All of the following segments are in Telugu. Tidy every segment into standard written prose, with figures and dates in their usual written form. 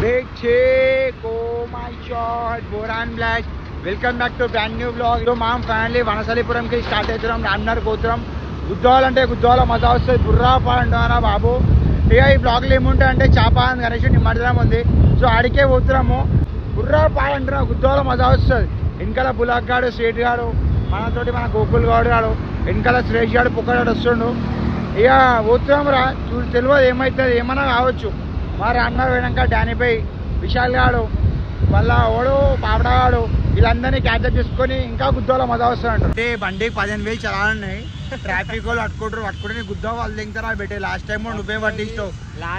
Big chick, oh my god, Boran Blast. Welcome back to brand new vlog. So మనం ఫైనల్లీ వనసలిపురంకి స్టార్ట్ అవుతున్నాం. రామ్నగర్ పోతున్నాం. గుద్దవాలంటే గుద్దవాల మజా వస్తుంది. బుర్రా పాడంటారా బాబు. ఇక ఈ బ్లాగ్లో ఏముంటాయి అంటే చాపాన్ గణేష్ నిమజ్జనం ఉంది. సో ఆడికే పోతున్నాము. బుర్రా పాడంటున్నా గుద్దవాల మజా వస్తుంది. వెనకాల బులాక్ గాడు, స్ట్రేట్ గాడు, మనతోటి మన గోకుల్ గౌడ్ గాడు, వెనకాల సురేష్ గాడు, పుక్కగాడు వస్తుండు. ఇక పోతున్నాం రా. తెలియదు ఏమవుతుంది, ఏమన్నా కావచ్చు. మా రామ్నగర్ పోయినాక డానీపై విశాల్ గాడు, మళ్ళా ఓడు పాపడగాడు, వీళ్ళందరినీ క్యాచప్ చేసుకొని ఇంకా గుద్దోలో మజా వస్తాడు. అంటే బండికి 15,000 చలాఉన్నాయి. ట్రాఫిక్ వాళ్ళు పట్టుకుంటే గుద్దా వాళ్ళు దిగుతారా బెట్టే. లాస్ట్ టైం నువ్వే పట్టిస్తావు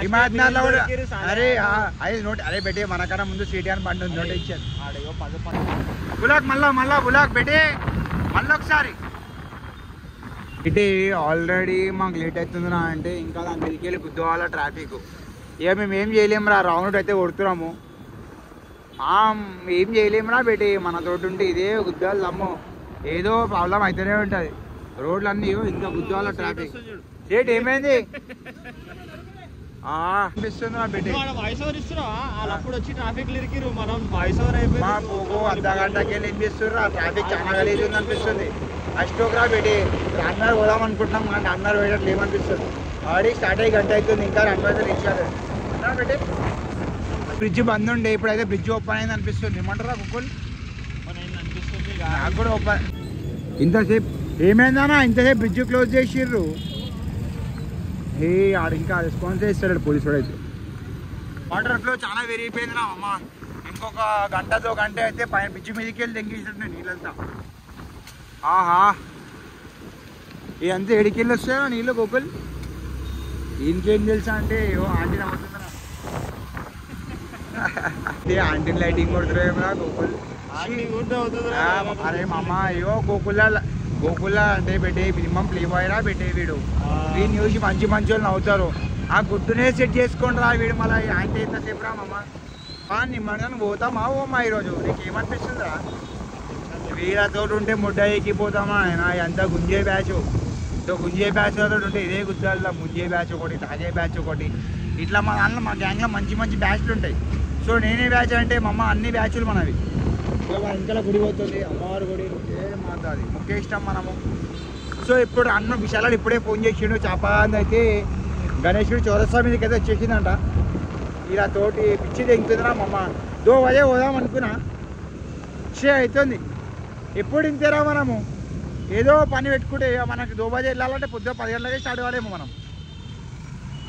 హిమాయత్నాథ్ లో కూడా. అరే అదే నోట్ అరే బెట్టే మనకన్నా ముందు సిటీ అని బండి ఉంది, నోట్ ఇచ్చాను. బులాక్ మళ్ళా బులాక్ బెట్టే మళ్ళీ ఒకసారి. ఇటే ఆల్రెడీ మాకు లేట్ అవుతుందిరా అంటే ఇంకా దాని మీదకి వెళ్ళి గుద్దవాళ్ళ ట్రాఫిక్. ఇక మేము ఏం చేయలేము రా, రౌండ్ అయితే కొడుతున్నాము. ఏం చేయలేమురా బేటి, మనతోటి ఉంటే ఇదే గుద్దాలు దమ్ము, ఏదో ప్రాబ్లం అయితేనే ఉంటుంది. రోడ్లు అన్నీ ఇంకా గుద్దాల ట్రాఫిక్. సేట్ ఏమైంది అనిపిస్తుందిరా బేటి. అర్ధ గంటకి వెళ్ళి వినిపిస్తుర్రా, ట్రాఫిక్ చాలా గలీజ్ ఉంది అనిపిస్తుంది. అష్టోకరా బేటి రామ్నగర్ పోదాం అనుకుంటున్నాం కానీ రామ్నగర్ పోయేటట్లు ఏమనిపిస్తుంది. ఆల్రెడీ స్టార్ట్ అయ్యి గంట అవుతుంది, ఇంకా రామ్నగర్ ఇచ్చారు బేటి. బ్రిడ్జ్ బంద్ ఉండే, ఇప్పుడైతే బ్రిడ్జ్ ఓపెన్ అయింది అనిపిస్తుంది. ఏమంటారా కుక్కులు? నాకు కూడా ఓపెన్. ఇంతసేపు ఏమైందన్నా, ఇంతసేపు బ్రిడ్జ్ క్లోజ్ చేసిర్రు. ఏ ఆడు ఇంకా రెస్పాన్స్ ఇస్తాడు పోలీసు వాడు అయితే. వాటర్ ఫ్లో చాలా పెరిగిపోయింది నా అమ్మ. ఇంకొక గంటతో గంట అయితే పైన బ్రిడ్జ్ మీదకి వెళ్ళి తెంగిస్తుండే నీళ్ళంతా. ఆహా ఇదంతా ఎడికెళ్ళి వస్తాయో నీళ్ళు కుక్కులు. దీనికేం తెలుసా అంటే ఆంటీ నమ్ముతుందా ఆంటీని లైటింగ్ కొడుతున్నా గోకుల్. అరే మామ అయ్యో గోకుల్ అంటే పెట్టే మినిమం ప్లే బాయ్ రా పెట్టే. వీడు వీడిని చూసి మంచి వాళ్ళు నవ్వుతారు. ఆ గుర్తునే సెట్ చేసుకోండి రా వీడు. మళ్ళీ ఆంటీ ఎంతసేపు రా మామ నిమ్మడిగా పోతామా ఓమా ఈరోజు నీకేమనిపిస్తుందిరా? వీళ్ళతో ఉంటే ముడ్డ ఎక్కిపోతామా ఆయన. ఎంత గుంజే బ్యాచ్, గుంజే బ్యాచ్ ఉంటే ఇదే గుద్దాల ముంజే బ్యాచ్ ఒకటి, తాజే బ్యాచ్ ఒకటి, ఇట్లా మా దాంట్లో మా గ్యాంగ్లో మంచి బ్యాచ్లు ఉంటాయి. సో నేనే బ్యాచ్ అంటే మా అమ్మ అన్ని బ్యాచ్లు మనవి. ఇంకా గుడి పోతుంది, అమ్మవారి గుడి మాది ముఖ్య ఇష్టం మనము. సో ఇప్పుడు అన్న విశాలాలు ఇప్పుడే ఫోన్ చేసిండు. చాపాంది అయితే గణేశుడు చౌరస్తా మీదకి అయితే వచ్చేసిందంట. ఇలా తోటి పిచ్చి తెంగుతుందిరా మా అమ్మ. 2 బజే పోదాం అనుకున్నా, అవుతుంది. ఎప్పుడు ఇంతేరా మనము, ఏదో పని పెట్టుకుంటే మనకి 2 బజే వెళ్ళాలంటే పొద్దున 10 గంటలకే స్టార్ట్ అవ్వాలేమో మనం.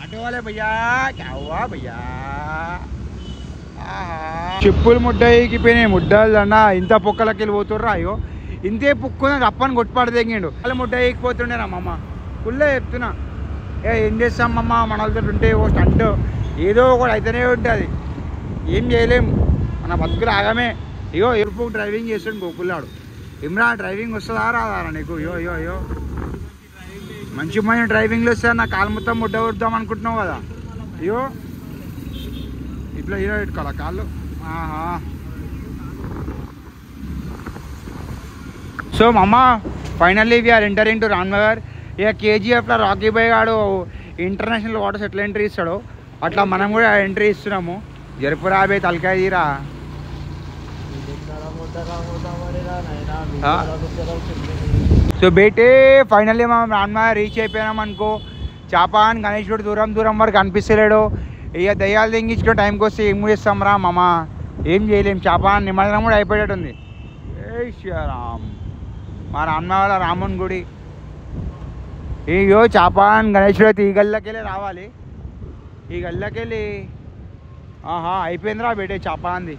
అటు వాళ్ళే భయ్యా క్యావా భయ్యా. చెప్పులు ముడ్డ ఎక్కిపోయినాయి, ముడ్డలు అన్న ఇంత పొక్కలకి వెళ్ళి పోతుర్రా. అయ్యో ఇంతే పుక్కున రప్పని కొట్టుపాడు తెంగిండు. వాళ్ళ ముడ్డ ఎక్కిపోతుండే రా మమ్మ. ఫుల్లే చెప్తున్నా ఏం చేస్తాం మమ్మ, మనలతో ఉంటే ఓ స్టంట్ ఏదో ఒకటి అయితేనే ఉంటుంది. ఏం చేయలేం, మన బతుకులు ఆగమే. అయ్యో ఎరుపు డ్రైవింగ్ చేస్తుండు గోకుల్లాడు. ఇమ్రా డ్రైవింగ్ వస్తుందా రాదారా నీకు? అయ్యో మంచి డ్రైవింగ్లో వస్తే నా కాలు మొత్తం ముడ్డ కొడదాం అనుకుంటున్నావు కదా. అయ్యో ఇట్లా హీరో పెట్టుకోవాలా కాళ్ళు. ఆహా సో మమ్మ finally we are entering to Ramnagar. ఇక కేజీఎఫ్లో రాకీ బాయ్ గాడు ఇంటర్నేషనల్ వాటర్స్ ఎట్లా ఎంట్రీ ఇస్తాడో అట్లా మనం కూడా ఎంట్రీ ఇస్తున్నాము. జరుపు రాబే తలకాయ తీరా. సో బేటే ఫైనల్లీ మనం రామ్నగర్ రీచ్ అయిపోయినాం అనుకో. చాపాన్ గణేశుడు దూరం వరకు కనిపిస్తలేడు. ఇక దయ్యాలు తెంగించుకునే టైంకి వస్తే ఏం చేస్తాం రా మామ, ఏం చేయలేం. చాపాన్ నిమజ్జనం కూడా అయిపోయేటట్టుంది. ఏ శ్రీరామ్ మా రామ్నగర్ రాముని గుడి. అయ్యో చాపాన్ గణేశుడు అయితే ఈ గల్లకెళ్ళి రావాలి. ఈ గల్లకెళ్ళి అయిపోయిందిరా బేటే చాపాన్ది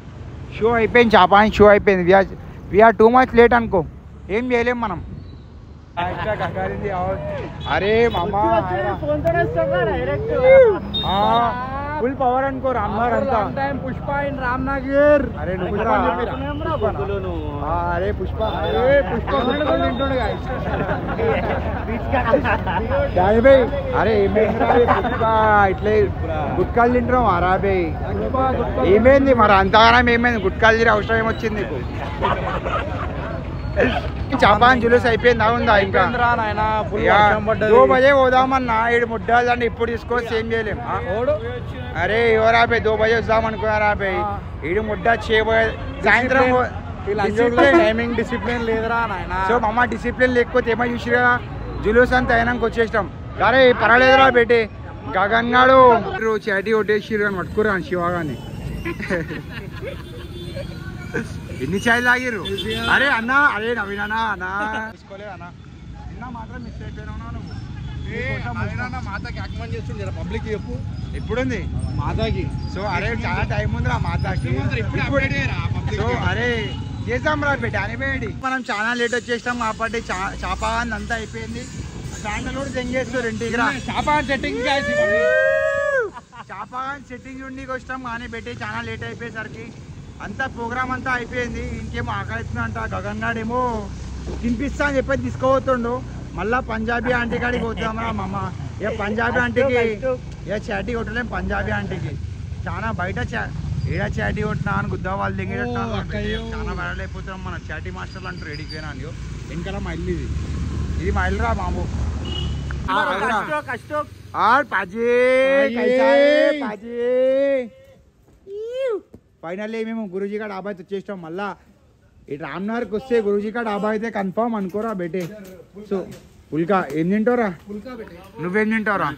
షో అయిపోయింది. చాపాన్ షో అయిపోయింది. వీఆర్ టూ మచ్ లేట్ అనుకో, ఏం చేయలేం మనం. అరే మామా ఫుల్ పవర్ అనుకో రామ్నగర్ అంతా. పుష్ప ఇన్ రామ్నగర్. అరే నువ్వు అరే పుష్ప అరే పుష్ప ఇట్లే గుట్కాలు తింటున్నావు అరాబే. ఏమైంది మరి అంతగానం, ఏమైంది గుట్కాలు తినే అవసరం ఏమొచ్చింది నీకు? చాపాన్ జులూస్ అయిపోయిందా ఉందా ఇంకా 2 బజే పోదామన్నా ఈడు ముడ్డాలంటే ఇప్పుడు తీసుకొని సేమ్ చేయలేము అరే ఎవరా బే 2 బజే వద్దామనుకున్నారా బే ఈడు ముడ్డా చేయబోయే సాయంత్రం టైమింగ్ డిసిప్లిన్ లేదురా నాయన. సో మమ్మ డిసిప్లిన్ లేకపోతే ఏమో చూసిరా జులూస్ అంతా అయినాక వచ్చేసినాం అరే పర్వాలేదురా బేటే గగన్ గాడు చాటి కొట్టేసిరు అని పట్టుకురా శివగాని ఎన్ని చాయలు తాగిర్రు అరే అన్న అరే నవీనా అన్నా తీసుకోలేదు అన్న నిన్న మాత్రం మిస్ అయిపోయినా నువ్వు మాతాకి ఆక్రమణ చేస్తుండే పబ్లిక్ చెప్పు ఎప్పుడుంది మాతాకి. సో అరే చాలా టైం ఉందిరా మాతాకి సో అరే చేద్దాం రా పెట్టి అనిపోయండి మనం చాలా లేట్ వచ్చేసాం కాబట్టి చాపాన్ అంతా అయిపోయింది శాండల్ కూడా తెంగేస్తారు ఇంటికి రా చాపాన్ సెట్టింగ్ చాపాన్ సెట్టింగ్ ఉండికి వచ్చాం కానీ పెట్టి చాలా లేట్ అయిపోయేసరికి అంతా ప్రోగ్రామ్ అంతా అయిపోయింది ఇంకేమో ఆకలిస్తుందంట గగన్ గాడేమో తినిపిస్తా అని చెప్పి తీసుకోబోతుండు మళ్ళా పంజాబీ ఆంటీ కాడికి పోతామరా మమ్మ ఇక పంజాబీ ఆంటీకి ఇక చాటీ కొట్టలేం పంజాబీ ఆంటీకి చాలా బయట ఏడ చాటీ కొట్టినా అని గుద్దా వాళ్ళు దిగేటట్టు చాలా వైరల్ అయిపోతున్నాం మన చాటీ మాస్టర్లు అంటారు రెడీకేనా అని వెనకాల మా ఇల్లు ఇది మా ఇల్లు రా బాబు ఫైనల్లీ మేము గురూజీ కాడ డాబా అయితే వచ్చేసాం మళ్ళా ఇటు రామ్నగర్కి వస్తే గురూజీ కాడ డాబా అయితే కన్ఫర్మ్ అనుకోరా బేటే సో పుల్కా ఏం తింటావురా నువ్వేం తింటావురా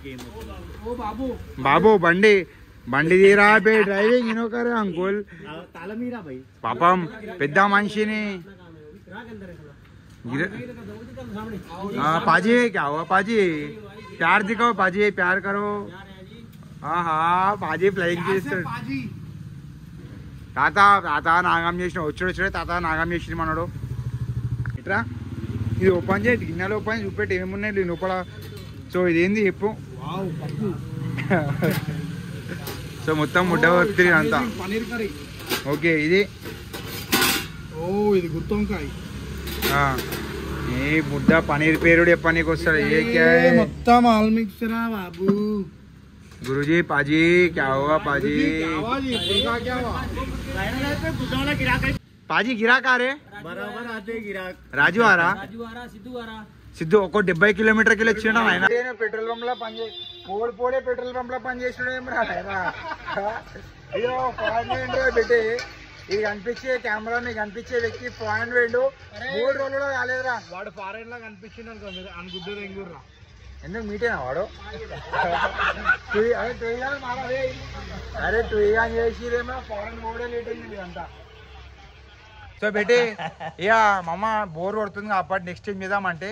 బాబు బండి తీరా బే డ్రైవింగ్ ఇనోకరే అంకుల్ పాపం పెద్ద మనిషిని पाजी क्या हुआ पाजी प्यार दिखाओ पाजी प्यार करो हाँ पाजी फ्लाइंग తాత తాత నాగం చేసిన వచ్చాడు తాత నాగం చేసిన మనోడు ఇట్రా ఇది ఓపెన్ చేయి గిన్నెలో ఓపెన్ చూపెట్టి ఏమున్నాయి లోపల సో ఇదేంది చెప్పు సో మొత్తం ముడ్డ వస్తుంది అంతా ఓకే ఇది ఇది గుత్తొంకాయ ఏ ముద్ద పనీర్ పేరుడు పనికి వస్తాడు ఏ క్యా మొత్తం ఆల్ మిక్స్ రా బాబు गुरुजी पाजी क्या हुआ पाजी पाजी गिराक आ रहे बराबर आते गिराक రాజు ఆరా సిద్ధు ఒక 70 కిలోమీటర్ కిలో వచ్చినా ఆయన పెట్రోల్ పంప్ లో పని పోడే పెట్రోల్ పంప్ లో పని చేసినాడు ఏం రాలేరా అయ్యో ఫారెన్ పెట్టి ఇది కనిపించే కెమెరా నీకు కనిపించే వ్యక్తి ఫారెన్ వేడు 3 రోజుల్లో కాలేదురా వాడు ఫారెన్ లా కనిపించింది అనుకో అనుగుద్దు ఎంగుర్రా ఎందుకు మీటేనా వాడు అరే టూగా చేసిరేమో ఫారెన్ మోడే లేట్ అయింది అంతా సో పెట్టి ఇక మమ్మ బోర్ కొడుతుంది కాబట్టి నెక్స్ట్ ఏం చేద్దామంటే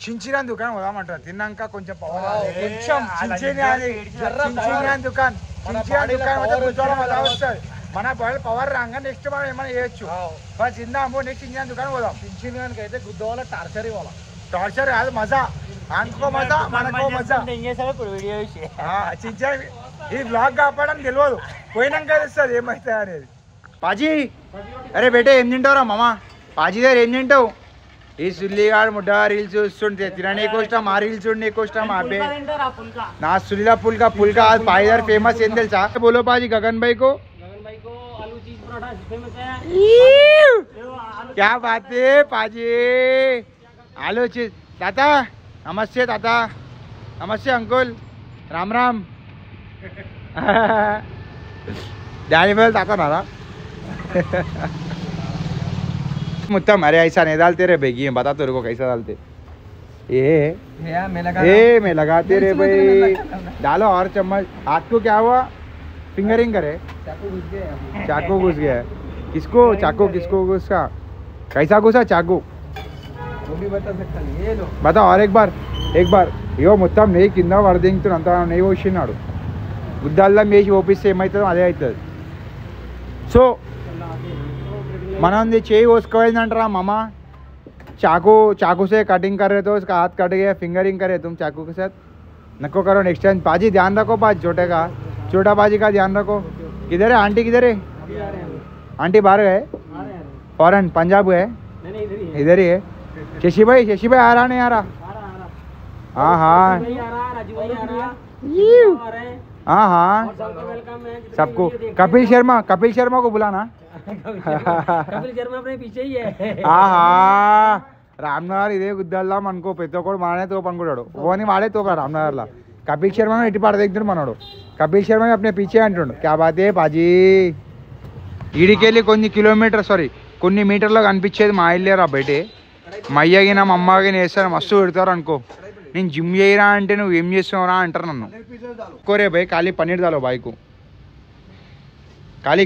చించిరాన్ దుకాణం పోదామంటారు తిన్నాక కొంచెం పవర్ దుకాణం వస్తుంది మన పవర్ రాగా నెక్స్ట్ మనం ఏమైనా చేయొచ్చు తిందాము నెక్స్ట్ ఇంజిన్ దుకాణం పోదాం చించిరానికి అయితే గుద్దవాళ్ళ టార్చర్ ఇవ్వాలి టార్చర్ కాదు మజా అనుకో మజా మనకో మజా ఈ బ్లాగ్ కాపాడని తెలియదు పోయినాక తెలుస్తుంది ఏమవుతుంది అనేది పాజీ అరే బేటే ఏం తింటావురా మామ పాజీ గారు ఏం తింటావు ఈ సుల్లిగాడు ముడ్డ రీల్స్ చూస్తుంటే తిననీకు ఇష్టం ఆ రీల్స్ చూడనీకు ఇష్టం ఆపే నా సుల్లిలా పుల్కా పాయిదార్ ఫేమస్ ఏం తెలుసా బోలో పాజీ గగన్ భాई को क्या बात है पाजी आलू चीज ताता नमस्ते ताता नमस्ते अंकुल राम राम डैडी बोल ताता नारा मुत्तम अरे ऐसा नहीं डालते रे बेगी बता तेरे को कैसा डालते मैं लगाते रे भाई डालो और चम्मच हाथ को क्या हुआ फिंगरिंग करे चाकू घुस गया किसको चाकू किसको घुसा कैसा घुसा चाकू वो भी बता सकता नहीं ये लो बताओ और एक बार यो మొత్తం నెయ్యి కింద వడదింగుతుంది అంత నెయ్యి పోసినాడు గుద్దాల్లో మేసి ఓపిస్తే ఏమవుతుందో అదే అవుతుంది సో మనం చేయి కోసుకోవాలంటారా मामा चाकू से कटिंग कर रहे तो उसका हाथ कट गया फिंगरिंग करे तुम चाकू के साथ नको करो नेक्स्ट टाइम पाजी ध्यान रखो पाजी छोटा पाजी का ध्यान रखो किधर है आंटी किधर है आंटी बाहर गए फॉरेन पंजाब गए इधर ही है शशि भाई आ रहा नहीं आ रहा हाँ हाँ सबको कपिल शर्मा को बुलाना कपिल शर्मा अपने पीछे ही है ఆహా రామ్నగర్ ఇదే గుద్దాం అనుకో ప్రతి ఒక్కడు మానే తోపు అనుకుంటాడు ఓని వాడే తోపు రామ్నగర్లో కపిల్ శర్మ ఎట్టి పడదెగ్గుతాడు మనోడు కపిల్ శర్మ అప్నే పీచే అంటుండు క్యా బాతే పాజీ ఈడికెళ్ళి కొన్ని మీటర్లో కనిపించేది మా ఇల్లేరా బయటే మా అయ్యగిన మా అమ్మగిన వేస్తారు మస్తు పెడతారు అనుకో నేను జిమ్ చేయరా అంటే నువ్వు ఏం చేస్తున్నావురా అంటారు నన్ను కోరే भाई खाली पनीर डालो भाई को खाली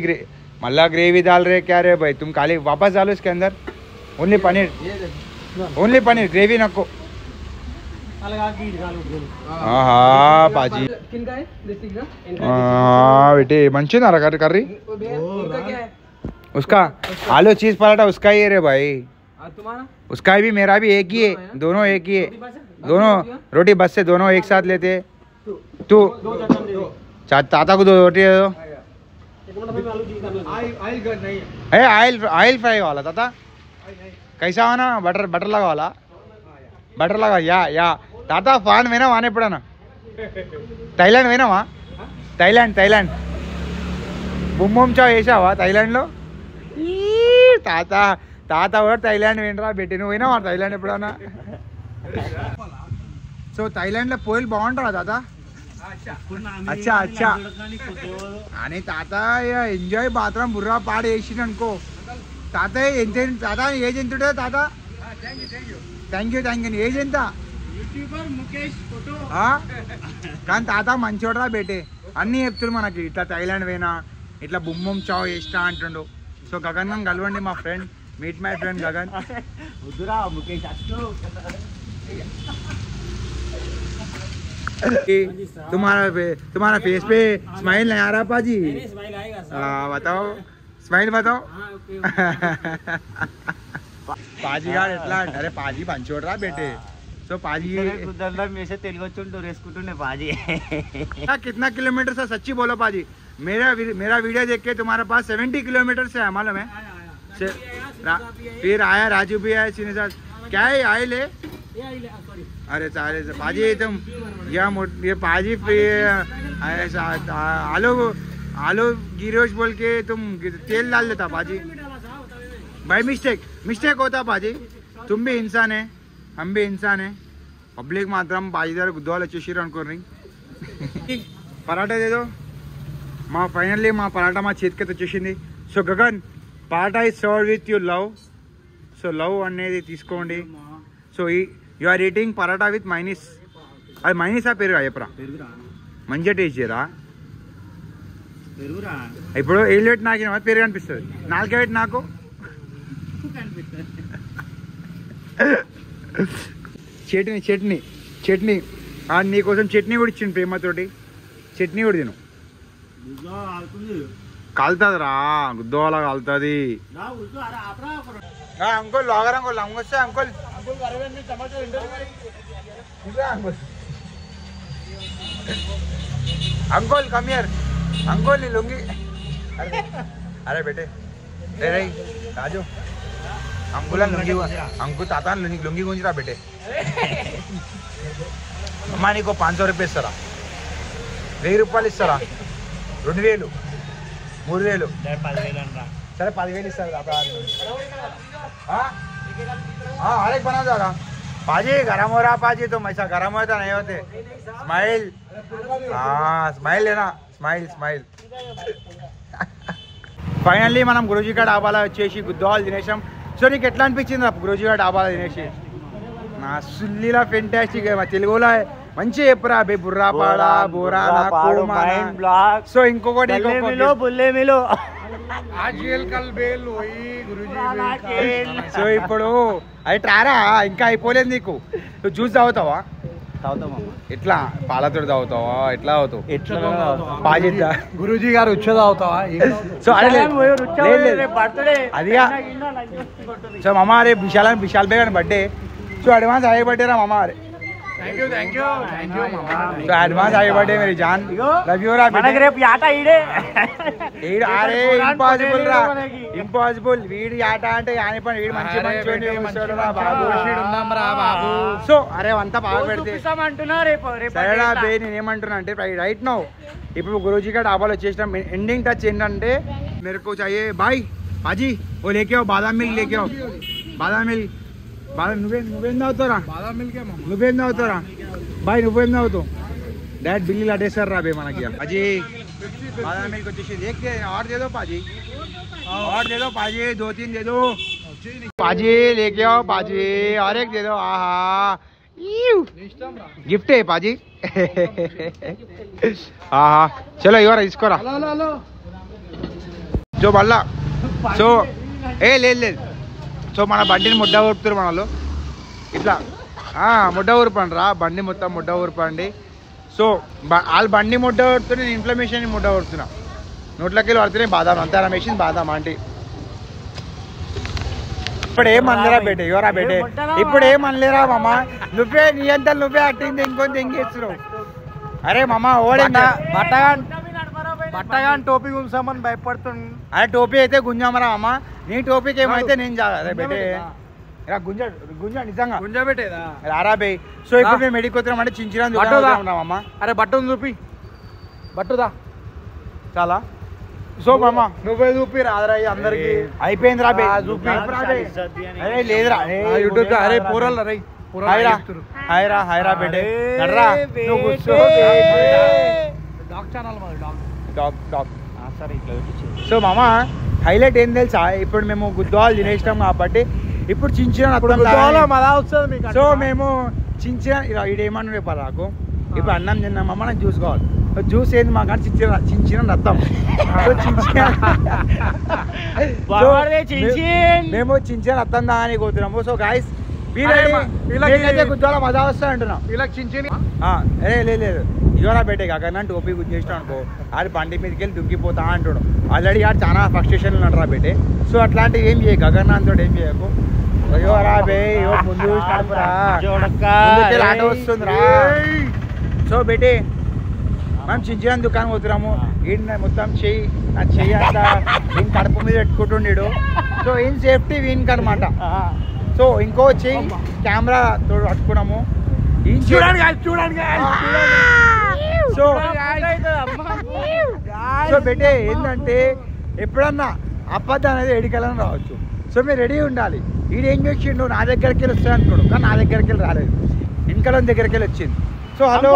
मल्ला ग्रेवी डाल रहे क्या रे भाई तुम खाली वापस डालो इसके अंदर ओनली पनीर ग्रेवी नको हाँ पाजी बेटे मंची ना कर्री उसका आलू चीज पराठा उसका ही है रे भाई उसका भी मेरा भी एक ही है दोनों एक ही है दोनों रोटी बस से दोनों एक साथ लेते तू ताता को 2 रोटी दे दो आयल फ्राई वाला ताता कैसा होना बटर लगा वाला बटर लगा या ताता फान वेना वाने पड़ा ना थैलैंड वेना वहाँ थैलैंड बुम्बम चाव ऐसा हुआ थैलैंड लो తాత కూడా థైలాండ్ వినరా పెట్టి నువ్వు పోయినా థైలాండ్ ఎప్పుడన్నా సో థైలాండ్లో పోయిలు బాగుంటారా తాత అచ్చా అని తాత ఎంజాయ్ మాత్రం బుర్రా పాడు వేసిండు అనుకో తాత ఎంత తాత ఏజ్ ఎంత ఉంటుంది తాత థ్యాంక్ యూ ఏజ్ ఎంత కానీ తాత మంచోడరా బేటే అన్నీ చెప్తున్నారు మనకి ఇట్లా థైలాండ్ పోయినా ఇట్లా బుమ్మం చావ్ వేస్తా అంటుండు సో గగన్ గారిని కలవండి మా ఫ్రెండ్ मीट माय फ्रेंड गगन तुम्हारा फेस पे स्माइल नहीं आ रहा पाजी बताओ स्माइल बताओ पाजी गार एट्ला अरे पाजी पंचोडरा बेटे सो पाजी में से तेलुगु चुंटू रेस्कुटूने पाजी कितना किलोमीटर से सच्ची बोलो पाजी मेरा वीडियो देख के तुम्हारे पास 70 किलोमीटर से है मालूम है फिर आया राजू भी आया सीने साथ क्या है आयल है अरे सारे पाजी तुम ये पाजी आलू गिरोश बोल के तुम तेल डाल देता पाजी भाई मिस्टेक होता पाजी तुम भी इंसान है हम भी इंसान है पब्लिक मात्रम पाजी दार गुद्दाल వచ్చేసిరు అనుకోని పరాటా దేదో మా ఫైనల్లీ మా పరాటా మా చేతికి వచ్చేసింది so Gagan paratha is served with you love so love అనేది తీసుకోండి so you are eating paratha with mayonnaise అది మైనీస్ ఆ పెరుగు చెప్పరా మంచిగా టేస్ట్ చేయరా ఇప్పుడు ఏళ్ళు పెట్టి నాకు పెరుగు అనిపిస్తుంది నాలుగే పెట్టి నాకు చట్నీ నీకోసం చట్నీ కూడా ఇచ్చింది ప్రేమతోటి చట్నీ కూడా తిను కాలుతుందిరా గుద్దోలా కాలుతుంది అంకుల్ లాగర్ అంకుల్ వస్తే అంకుల్ అంకుల్ కమియర్ అంకుల్ లొంగి అరే బేటే రే రాజు అంకుల్ అంకుల్ తాత లొంగి గుంజిరా బేటే అమ్మా నీకు 500 రూపాయలు ఇస్తారా 1000 రూపాయలు ఇస్తారా 2000 3000 సరే 10,000 ఇస్తారు आलेख बना जाएगा पाजी गरम हो रहा पाजी तुम ऐसा गरम होता नहीं होते स्माइल स्माइल लेना स्माइल फाइनली మనం గురూజీ గారి డాబాలో వచ్చేసి గుద్దోల్ తినేసాం సో నీకు ఎట్లా అనిపించింది గురూజీ గారి డాబాలో తినేసి నా సుల్లీలా ఫెంటాస్టిక్ మా తెలుగులో మంచి చెప్పురా బే బుర్రా పాడా బోరా సో ఇంకొకటి బుల్లే మిలో సో ఇప్పుడు అది ట్రారా ఇంకా అయిపోలేదు నీకు నువ్వు జ్యూస్ తాగుతావా ఎట్లా పాలతో తాగుతావా ఎట్లా తాగుతావు ఎట్లా గురూజీ గారు వచ్చే తాగుతావా సో అదిగా సో మామ అరే విశాల్ బే గారి birthday so advance happy birthday రా మామ అరే थैंक यू तो एडवांस हैप्पी बर्थडे मेरी जान लव यू रा बेटे రేపు యాట ఈడే అరే ఇంపాసిబుల్ రా ఇంపాసిబుల్ వీడి యాట అంటే యాని పని వీడి మంచి వస్తాడు రా బాబు ఉందాం రా బాబు సో అరే అంతా బాగా పెడితే అంటున్నా రేపు సరేరా బే నేను ఏమంటున్నా అంటే రైట్ నౌ ఇప్పుడు గురూజీ గారి డాబాలో వచ్చేసినాం ఎండింగ్ టచ్ ఏంటంటే मेरे को चाहिए भाई पाजी वो लेके आओ बादाम मिल्क लेके आओ बादाम मिल्क बादाम నువ్వేం తాగుతారా బాదాం మిల్క్ ఏమో నువ్వేం తాగుతారా బాయ్ నువ్వేం తాగుతావు డాడ్ బిల్లు అడేసారు రా బే మనకి पाजी बादाम मिल्क వచ్చేసి एक दे और दे दो पाजी और दे दो पाजी 2-3 दे दो पाजी लेके आओ पाजी और एक दे दो आहा गिफ्ट है पाजी आहा चलो इवर इसको హలో जो మళ్ళా సో లేదు సో మన బండిని ముడ్డ ఊరుపుతారు మనలో ఇట్లా ముడ్డ ఊరుపండి రా బండి మొత్తం ముడ్డ ఊరుపండి సో వాళ్ళు బండి ముడ్డ ఊరుతుంది నేను ఇన్ఫ్లమేషన్ ముడ్డ ఊరుతున్నా నోట్లోకి వెళ్ళి పడుతున్నాయి బాదాం అంతా రమేషన్ బాదాం ఆంటీ ఇప్పుడు ఏమనలేరా బేటే ఎవరా బేటే ఇప్పుడు ఏమనలేరా మామ నువ్వే నీ అంతా నువ్వే యాక్టింగ్ ఇంకొని తెంగేస్తున్నావు అరే మామ ఓడిందా బట్టగా టోపీ గుంసామని భయపడుతుంది అరే టోపీ అయితే గుంజామరా అమ్మ నీ టోపీకి ఏమైతే నేను అరే బేటే గుంజ గుంజ నిజంగా గుంజ పెట్టేదా రారా బే సో ఇప్పుడు మేము మెడికి అంటే చించిన ఉన్నామమ్మా అరే బట్టను చూపి బట్టుదా చాలా సో మామ నువ్వే చూపి రాదరా అందరికి అయిపోయింది రా బే చూపి అరే లేదురా యూట్యూబ్ అరే పూరల్ రే హైరా బేటే నడరా నువ్వు కూర్చో డాగ్ ఛానల్ మరి డాగ్ సో మామ హైలైట్ ఏం తెలుసా ఇప్పుడు మేము గుద్దవాళ్ళు తినేసినాం కాబట్టి ఇప్పుడు చించిన సో మేము చించిన ఇడేమన్నా రేపు నాకు ఇప్పుడు అన్నం తిన్నామమ్మ నాకు జ్యూస్ కావాలి జ్యూస్ ఏంది మాకు కానీ చించిన రత్తం మేము చించిన రత్తం దాని పోతున్నాము సో గాయస్ వీళ్ళైతే గుద్దవాళ్ళ మజా వస్తా అంటున్నాం వీళ్ళకి చించిన లేదు ఇవరా బయటే కాకన్నా టోపీ గుంజేసినాం అనుకో ఆడు బండి మీదకి వెళ్ళి దుంకిపోతా అంటాడు ఆల్రెడీ ఆడు చాలా ఫ్రస్ట్రేషన్ అంటారా బేటే సో అట్లాంటివి ఏం చేయ గగన్నాతో ఏం చేయకు అయ్యోరా బే ముందు ఆట వస్తుందిరా సో బేటే మనం చించిన దుకాణం పోతున్నాము ఈయన మొత్తం చెయ్యి నా చెయ్యి అంతా వీని కడుపు మీద పెట్టుకుంటుండేడు సో ఏం సేఫ్టీ వీనికి అనమాట సో ఇంకో చెయ్యి కెమెరా తోడు పట్టుకున్నాము సో బెటే ఏంటంటే ఎప్పుడన్నా అబద్ధం అనేది ఎడికెళ్ళని రావచ్చు సో మీరు రెడీ ఉండాలి ఈడేం చేసిండు నా దగ్గరికి వెళ్ళి వస్తాయి అనుకోడు కానీ నా దగ్గరికి వెళ్ళి రాలేదు ఇంకలం దగ్గరికి వెళ్ళి వచ్చింది సో హలో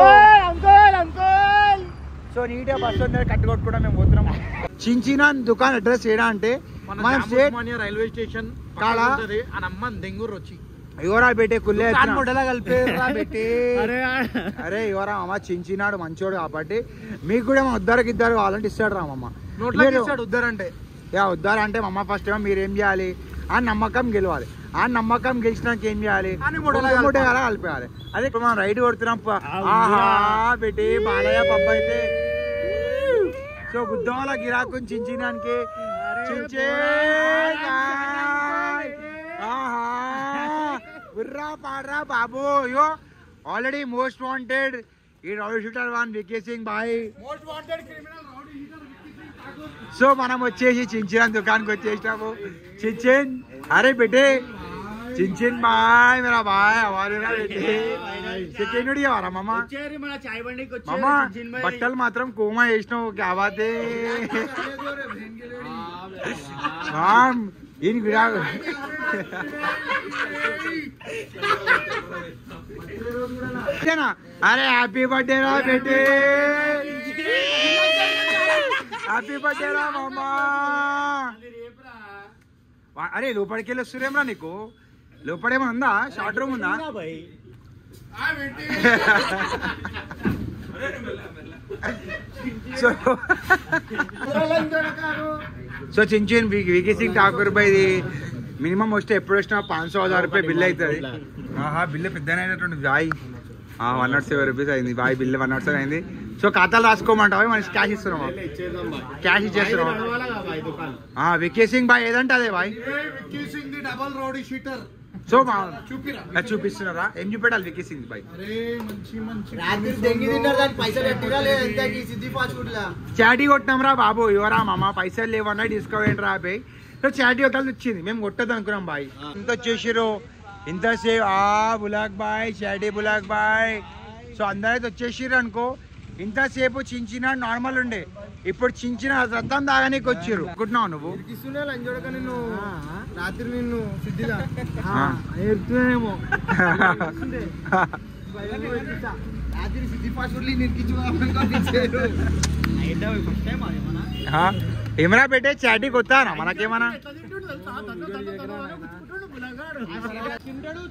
సో నీట్గా బస్సు అందరూ కట్టుకొట్టుకుంటా మేము పోతున్నాము చించిన దుకాణం అడ్రస్ ఏడా అంటే మనం రైల్వే స్టేషన్ కాడా అమ్మ దెంగూరు వచ్చి ఎవరా బేటే కుల్లే అరే అరే ఎవరా అమ్మ చించినాడు మంచోడు కాబట్టి మీకు కూడా ఉద్దరికి ఇద్దరు కావాలంటే ఇస్తాడు రామమ్మ ఉద్దరంటే ఉద్దారంటే మమ్మ ఫస్ట్ ఏమో మీరు ఏం చేయాలి ఆ నమ్మకం గెలవాలి ఆ నమ్మకం గెలిచినాక ఏం చేయాలి మూట కలిపేయాలి అదే ఇప్పుడు మనం రైడ్ కొడుతున్నాం ఆహా బేటే బాలయ్య పబ్బ అయితే సో గుద్దవాళ్ళ గిరాకుని చించడానికి బుర్రా పాడరా బాబు అయ్యో ఆల్రెడీ మోస్ట్ వాంటెడ్ ఈ rowdy shooter one VK Singh bhai so మనం వచ్చేసి చించిన దుకాణానికి వచ్చేసినాము चिंचिन अरे बेटे चिंचिन भाई मेरा भाई हमारे ना बेटे चिकन उड़ी आ रहा मामा मामा बट्टल मात्रम कोमा వేసినో क्या बात है माम इन गिरा ना अरे हैप्पी बर्थडे रा बेटे हैप्पी बर्थडे रा मामा అరే లోపలికి వెళ్ళి వస్తురేమ్రా నీకు లోపడేమో ఉందా షార్ట్ రూమ్ ఉందా సో चिंचिन वीके सिंह ठाकुर भाई मिनिमम वस्ते ఎప్పుడు వచ్చినా 500,000 రూపాయ బిల్ అవుతుంది ఆహా బిల్ పెద్దనే అయినట్టుంది బాయ్ 107 రూపీస్ అయింది బాయ్ బిల్ 107 అయింది సో ఖాతాలు రాసుకోమంటావా మనకి క్యాష్ ఇస్తున్నామా క్యాష్ ఇచ్చేస్తున్నాం వికే సింగ్ బాయ్ ఏదంటే అదే బాయ్ సో చూపిస్తున్నారా ఏం చూపెట్టాలి వికే సింగ్ బాయ్ చాటీ కొట్టినాం రా బాబు ఎవరా మామ పైసలు లేవన్నా డిస్కౌంట్ రా బాయ్ సో చాటీ ఒకటి వచ్చింది మేము కొట్టద్దు అనుకున్నాం బాయ్ ఇంత వచ్చేసిరు ఇంతసేపు బులాక్ బాయ్ చాటీ బులాక్ బాయ్ సో అందరైతే వచ్చేసిర్రు అనుకో ఇంతసేపు చించిన నార్మల్ ఉండే, ఇప్పుడు చించిన రక్తం తాగనీకి వచ్చారు అనుకుంటున్నావు నువ్వు? నిన్ను రాత్రి నిన్ను సిద్ధిగా ఎత్తునేమో రాత్రి సిద్ధి పాస్వర్డ్లు నిరికించు ఏమన్నా పెట్టే చాటికి వస్తానా మనకేమన్నా?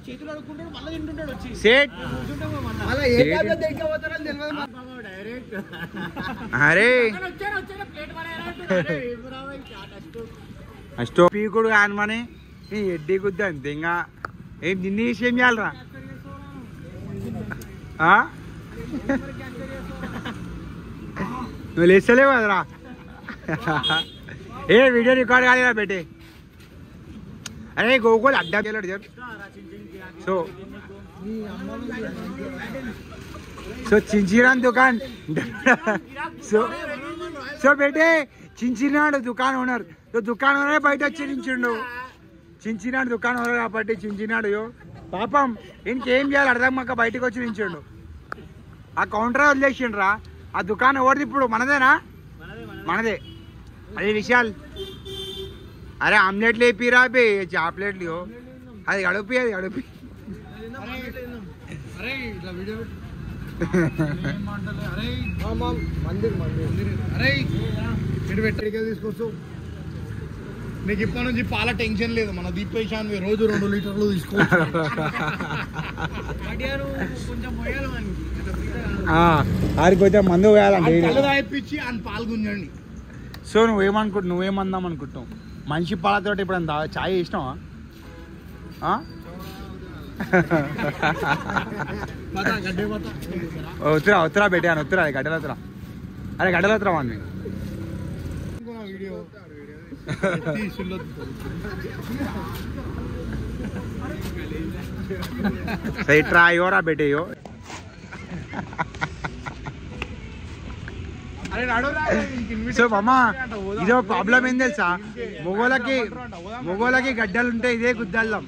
చేతులు అడుక్కుంటాడు మళ్ళీ తింటుంటాడు వచ్చి సేట్ అరే అష్టో పీకుడు కానమని నీ ఎడ్డీ గుద్ద అంతే. ఇంకా ఏం నిన్న విషయం చేయాలరా? నువ్వు లేస్తలేవు కదరా? ఏ వీడియో రికార్డ్ కాలేదా పెట్టే? అరే గోకుల్ అడ్డా చేయలేడు చెప్పు. సో చించిరాన్ దుకాన్ సో బేటే చించినాడు దుకాన్ ఓనర్. సో దుకాన్ ఓనర్ బయట వచ్చి నించుండు. చించినాడు దుకాన్ ఓనర్ కాబట్టి చించినాడు. పాపం ఇంకేం చేయాలి అర్థం మాకు బయటకు వచ్చి నించుండు. ఆ కౌంటర్ వదిలేసిండ్రా. ఆ దుకాణం ఎవరిది ఇప్పుడు? మనదేనా? మనదే. అదే విశాల్ అరే ఆమ్లెట్లు వేపిరా బే, చాప్లెట్లు అది గడిపి తీసుకోవచ్చు. నీకు ఇప్పటి నుంచి పాల టెన్షన్ లేదు. మన దీపేశాన్ రోజు 2 లీటర్లు తీసుకోవచ్చు. ఆడిపోతే మందు వేయాలండి తాగిపించి అని పాల్గొంచండి. సో నువ్వేమందాం అనుకుంటావు? మనిషి పాలతోటి ఇప్పుడు అంత ఛాయ్ చేసినావా? ఉత్తరా పెట్టాను. ఉత్తరా గడ్డల ఉత్తరా. అరే గడ్డల ఉత్తరా వాడిని సరే ట్రా అయ్యోరా పెట్టేయో. సో మామ ఇదో ప్రాబ్లం ఏం తెలుసా? మొగోళ్ళకి గడ్డలు ఉంటే ఇదే గుద్దల్లం.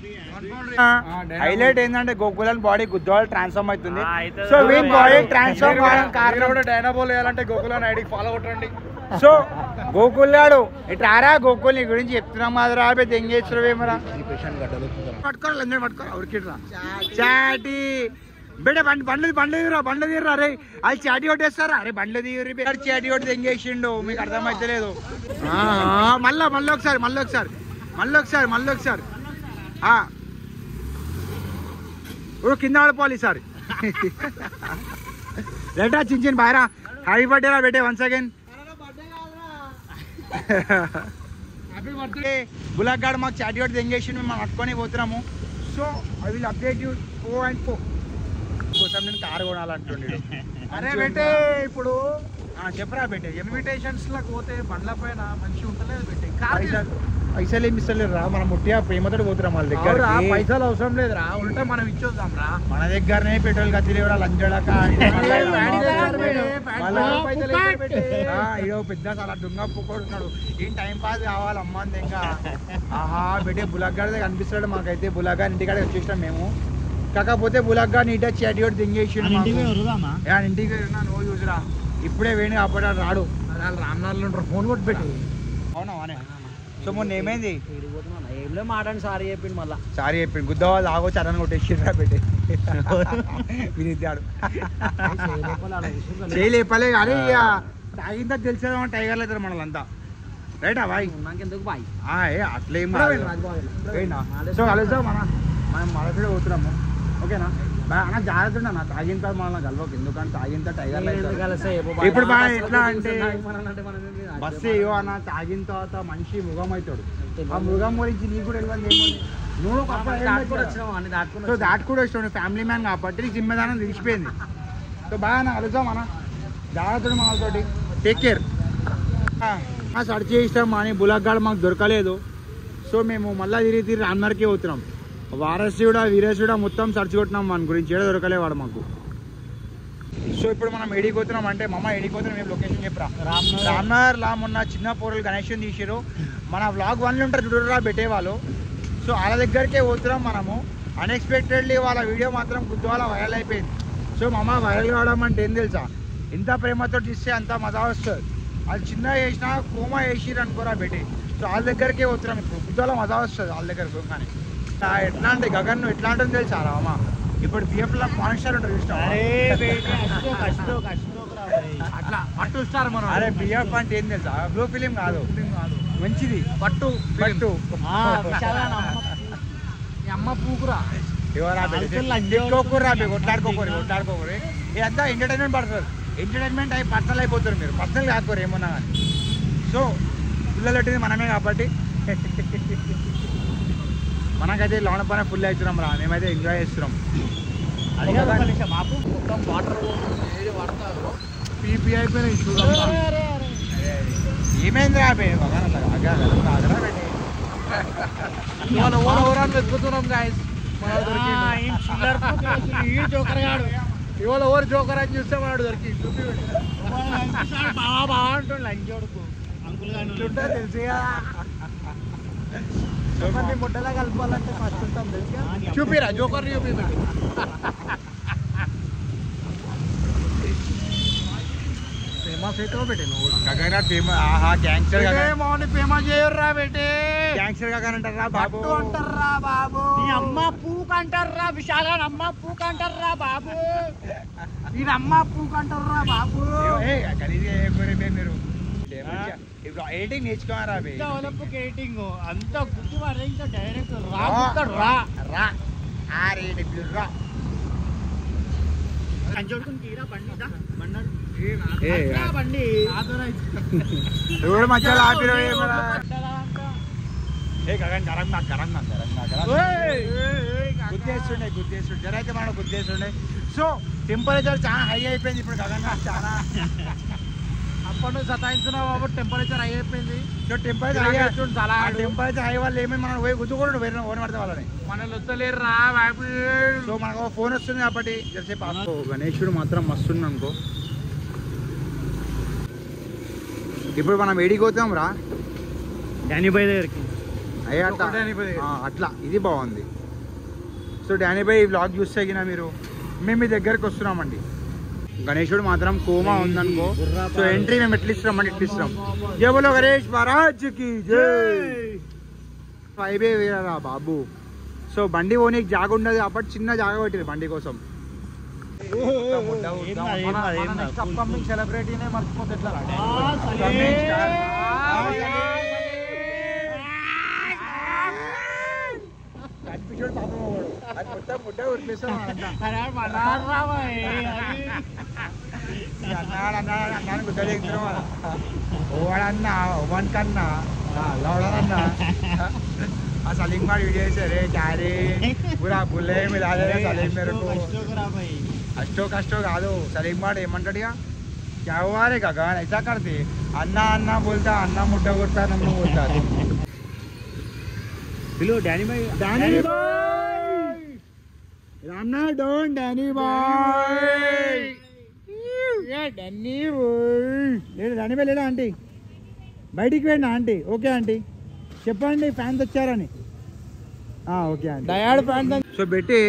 హైలైట్ ఏంటంటే గోకులన్ బాడీ గుద్దవాళ్ళు ట్రాన్స్ఫార్మ్ అవుతుంది. సో వీన్ బాడీ ట్రాన్స్ఫార్మ్ కావడం కారణం డైనాబోల్ వేయాలంటే గోకులన్ ఐడికి ఫాలో కొట్టండి. సో గోకుల్లాడు ఇట్రారా గోకుల్ నీ గురించి చెప్తున్నాం కదరా దెంగేశ్వరమేమరా పట్టుకోవాలి అందరూ పట్టుకోరా ఉరికిట్రా చాటి బిడ్డ బండ్లు తీర్రా. అరే అది చాటి కొట్టేస్తారా? అరే బండ్లు తీరు చాటి కొట్టి దెంగేసిండు. మీకు అర్థమైతలేదు. మళ్ళీ ఒకసారి కింద పడిపోవాలి ఈసారి. రేటా చిన్న బాయరా హ్యాపీ బర్త్డే రా బేటే వన్స్ అగైన్. బులాక్ గార్డ్ మాకు చాటి కొట్టి దెంగేసిండు. మేము పట్టుకొని పోతున్నాము. So I will update you 4 కోసం నేను కారు కొనాలంటుండే. అరే బేటే ఇప్పుడు చెప్పరా బేటే ఇన్విటేషన్స్ లకు పోతే బండ్ల పైన మంచి ఉంటలేదు బేటే. పైసలు ఏమి ఇస్తలేరు రా. మనం ముట్టిగా ప్రేమతో పోతున్నాం వాళ్ళ దగ్గర. పైసలు అవసరం లేదురా, ఉల్టా మనం ఇచ్చొద్దాం రా. మన దగ్గరనే పెట్రోల్ కత్తిలేవరా లంచడక. ఇదో పెద్ద చాలా దుంగ పుక్కోడున్నాడు. ఏం టైం పాస్ కావాలమ్మా ఇంకా. ఆహా బేటే బులాక్ గారి కనిపిస్తాడు మాకైతే. బులాక్ గారి ఇంటికాడ వచ్చేసినాం మేము. కాకపోతే బులాక్ గారిని ఇట చాటి కూడా దింగేసిండు. ఇంటికి నువ్వు చూసిరా ఇప్పుడే వేణి కాబట్టి రాడు. రామ్నాథ్ ఫోన్ కొట్టి పెట్టి. అవునా సో మొన్న ఏమైంది? ఏంలో మాట్లాడి సారీ చెప్పిండు. మళ్ళీ సారీ చెప్పిండు. గుద్దవాళ్ళు ఆగో చరణ్ కొట్టేసిరా పెట్టి వినిద్దాడు చేయలేపలే. కానీ ఇక తాగిందా తెలిసేదా టైగర్లు అవుతారు మనలంతా. రైటా బాయ్? నాకెందుకు బాయ్ అట్లేం. సో కలుద్దాం మనం మళ్ళీ పోతున్నాము. ఓకేనా అన్న? జాగ్రత్త అన్న. తాగిన తర్వాత మనల్ని కలవకు. ఎందుకంటే తాగిన తర్వాత టైగర్లు ఇప్పుడు బాగా ఎట్లా అంటే బస్సు ఏవో అన్న తాగిన తర్వాత మనిషి మృగం అవుతాడు. ఆ మృగం గురించి నీకు కూడా తెలియదు. నువ్వు సో దాట్ కూడా వచ్చాడు. ఫ్యామిలీ మ్యాన్ కాబట్టి నీకు జిమ్మేదానం తెలిసిపోయింది. సో బాగా అన్న కలుద్దాం అన్న. జాగ్రత్త మనతోటి. Take care. సర్చ్ చేస్తాం అని బులాక్ గార్డ్ మాకు దొరకలేదు. సో మేము మళ్ళీ తిరిగి రామ్నగర్కి పోతున్నాం. వారసుడా వీరేశుడా మొత్తం సర్చ్ కొట్టినాం. మన గురించి ఏడో దొరకలేవాడు మాకు. సో ఇప్పుడు మనం ఏడికి పోతున్నాం అంటే ఏడికి పోతున్నాం మేము లొకేషన్ చెప్పరా? రామ్నగర్లో మొన్న చిన్న పోరలు గణేషన్ తీసారు. మన వ్లాగ్ 1లో ఉంటారు చూడరా పెట్టేవాళ్ళు. సో వాళ్ళ దగ్గరికే పోతున్నాం మనము. అన్ఎక్స్పెక్టెడ్లీ వాళ్ళ వీడియో మాత్రం గుద్దువాల వైరల్ అయిపోయింది. సో వైరల్ కావడం అంటే ఏం తెలుసా? ఎంత ప్రేమతో ఇస్తే అంత మజా వస్తుంది. అది చిన్నగా చేసినా కోమా వేసిరు అనుకోరా బెట్టి. సో వాళ్ళ దగ్గరికే పోతున్నాం ఇప్పుడు. బుద్ధాలో మజా వస్తుంది వాళ్ళ దగ్గర కానీ. ఎట్లా అంటే గగన్ ఎట్లా ఉంటుంది తెలుసా అమ్మ, ఇప్పుడు బిఎఫ్లో పాయింట్ స్టార్ ఉంటుంది చూసినా అట్లా పట్టు స్టార్ మనం. అరే బిఎఫ్ అంటే ఏం తెలుసా, బ్లూ ఫిలిం కాదు, మంచిది పట్టు పట్టు అమ్మ పూకురా కొట్లాడుకోకూరు కొట్లాడుకోకూరు ఇదంతా ఎంటర్టైన్మెంట్ పడుతుంది. ఎంటర్టైన్మెంట్ అయి పర్సనల్ అయిపోతారు మీరు, పర్సనల్ కాకపోరు ఏమన్నా కానీ. సో పిల్లలు పెట్టింది మనమే కాబట్టి మనకైతే లోన పైన ఫుల్ అవుతున్నాం రా, మేమైతే ఎంజాయ్ చేస్తున్నాం. అది మాకు మొత్తం వాటర్ ఏది వాడతారు పీపీ అయిపోయినాయి చూద్దాం. ఏమైంది రా పెట్టి వెతుకుతున్నాం గాయస్. ఇవాళ ఓవర్ జోకర్ అని చూస్తే వాడు దొరికి బాగా అంటుండు లంచోడుకు అంకుల్ తెలిసి ముట్టలా కలుపుకోవాలంటే ఫస్ట్ ఉంటాం తెలుసు. చూపిరా జోకర్ చూపి ఫేమస్ అయితే పెట్టాను గ్యాంగ్స్టర్ ఫేమస్ చేయర్రా బేటే. గ్యాంగ్స్టర్ గగన్ అంటారా బాబు, అంటారా బాబు, అమ్మ పూక్ అంటారా విశాల్ గారు, అమ్మ పూక్ అంటారా బాబు, ఇది అమ్మ పూక్ అంటారా బాబు. మీరు ఇప్పుడు ఎడిటింగ్ నేర్చుకోవారా ఎడిటింగ్ అంతా గుర్తు ఇంకా డైరెక్ట్ రా రా రా బండి మధ్యలో గుర్తేస్తుండే జర అయితే మనం గుర్తేస్తుండే. సో టెంపరేచర్ చాలా హై అయిపోయింది ఇప్పుడు గగన్ చాలా. అప్పటి నుంచి సతాయిస్తున్నావు కాబట్టి టెంపరేచర్ హై అయిపోయింది. సో టెంపరేచర్ చాలా టెంపరేచర్ హై వాళ్ళు ఏమేమి మనం పోయి గుద్దుకోండి వేరే ఓన్ పడితే వాళ్ళని మనల్ని వస్తలేరు రా. సో మనకు ఫోన్ వస్తుంది కాబట్టి జరసేపు గణేశుడు మాత్రం మస్తుంది అనుకో. ఇప్పుడు మనం ఏడిపోతాం రా డానీబాయ్ దగ్గరికి. అయ్యా అట్లా ఇది బాగుంది. సో డానీబాయ్ వ్లాగ్ చూస్తే గిన మీరు మేము మీ దగ్గరకు వస్తున్నామండి. గణేశుడు మాత్రం కోమా ఉందనుకో. సో ఎంట్రీ మేము ఎట్లా ఇస్తున్నామండి, ఎట్లా ఇస్తున్నాం. జై బోలో గణేష్ మహారాజ్కి జై. ఫైవే వేరా బాబు. సో బండి పోనీకి జాగ ఉండదు కాబట్టి చిన్న జాగ పెట్టింది బండి కోసం. సెలబ్రిటీనే మర్చిపోతే ఎట్లా ఓడన్నా ఓవన్ కన్నా లౌడన్నా सलीम का वीडियो से रे चारे पूरा बुले मिला दे सलीम मेरे को अष्टो कादो सलीम गाड़ ఏమంటాడిగా क्या हुआ रे गगन ऐसा करते अन्ना अन्ना बोलता अन्ना मुड्डा కొడతా నన్ను बोलता बिलो डैनी भाई रामना डोन डैनी भाई ये डैनी भाई डैनी भाई लेला आंटी బయటికి వెళ్ళినా ఆంటీ. ఓకే ఆంటీ చెప్పండి ఫ్యాన్స్ వచ్చారని. ఓకే అండి డయాడ్ ఫ్యాన్స్. సో పెట్టి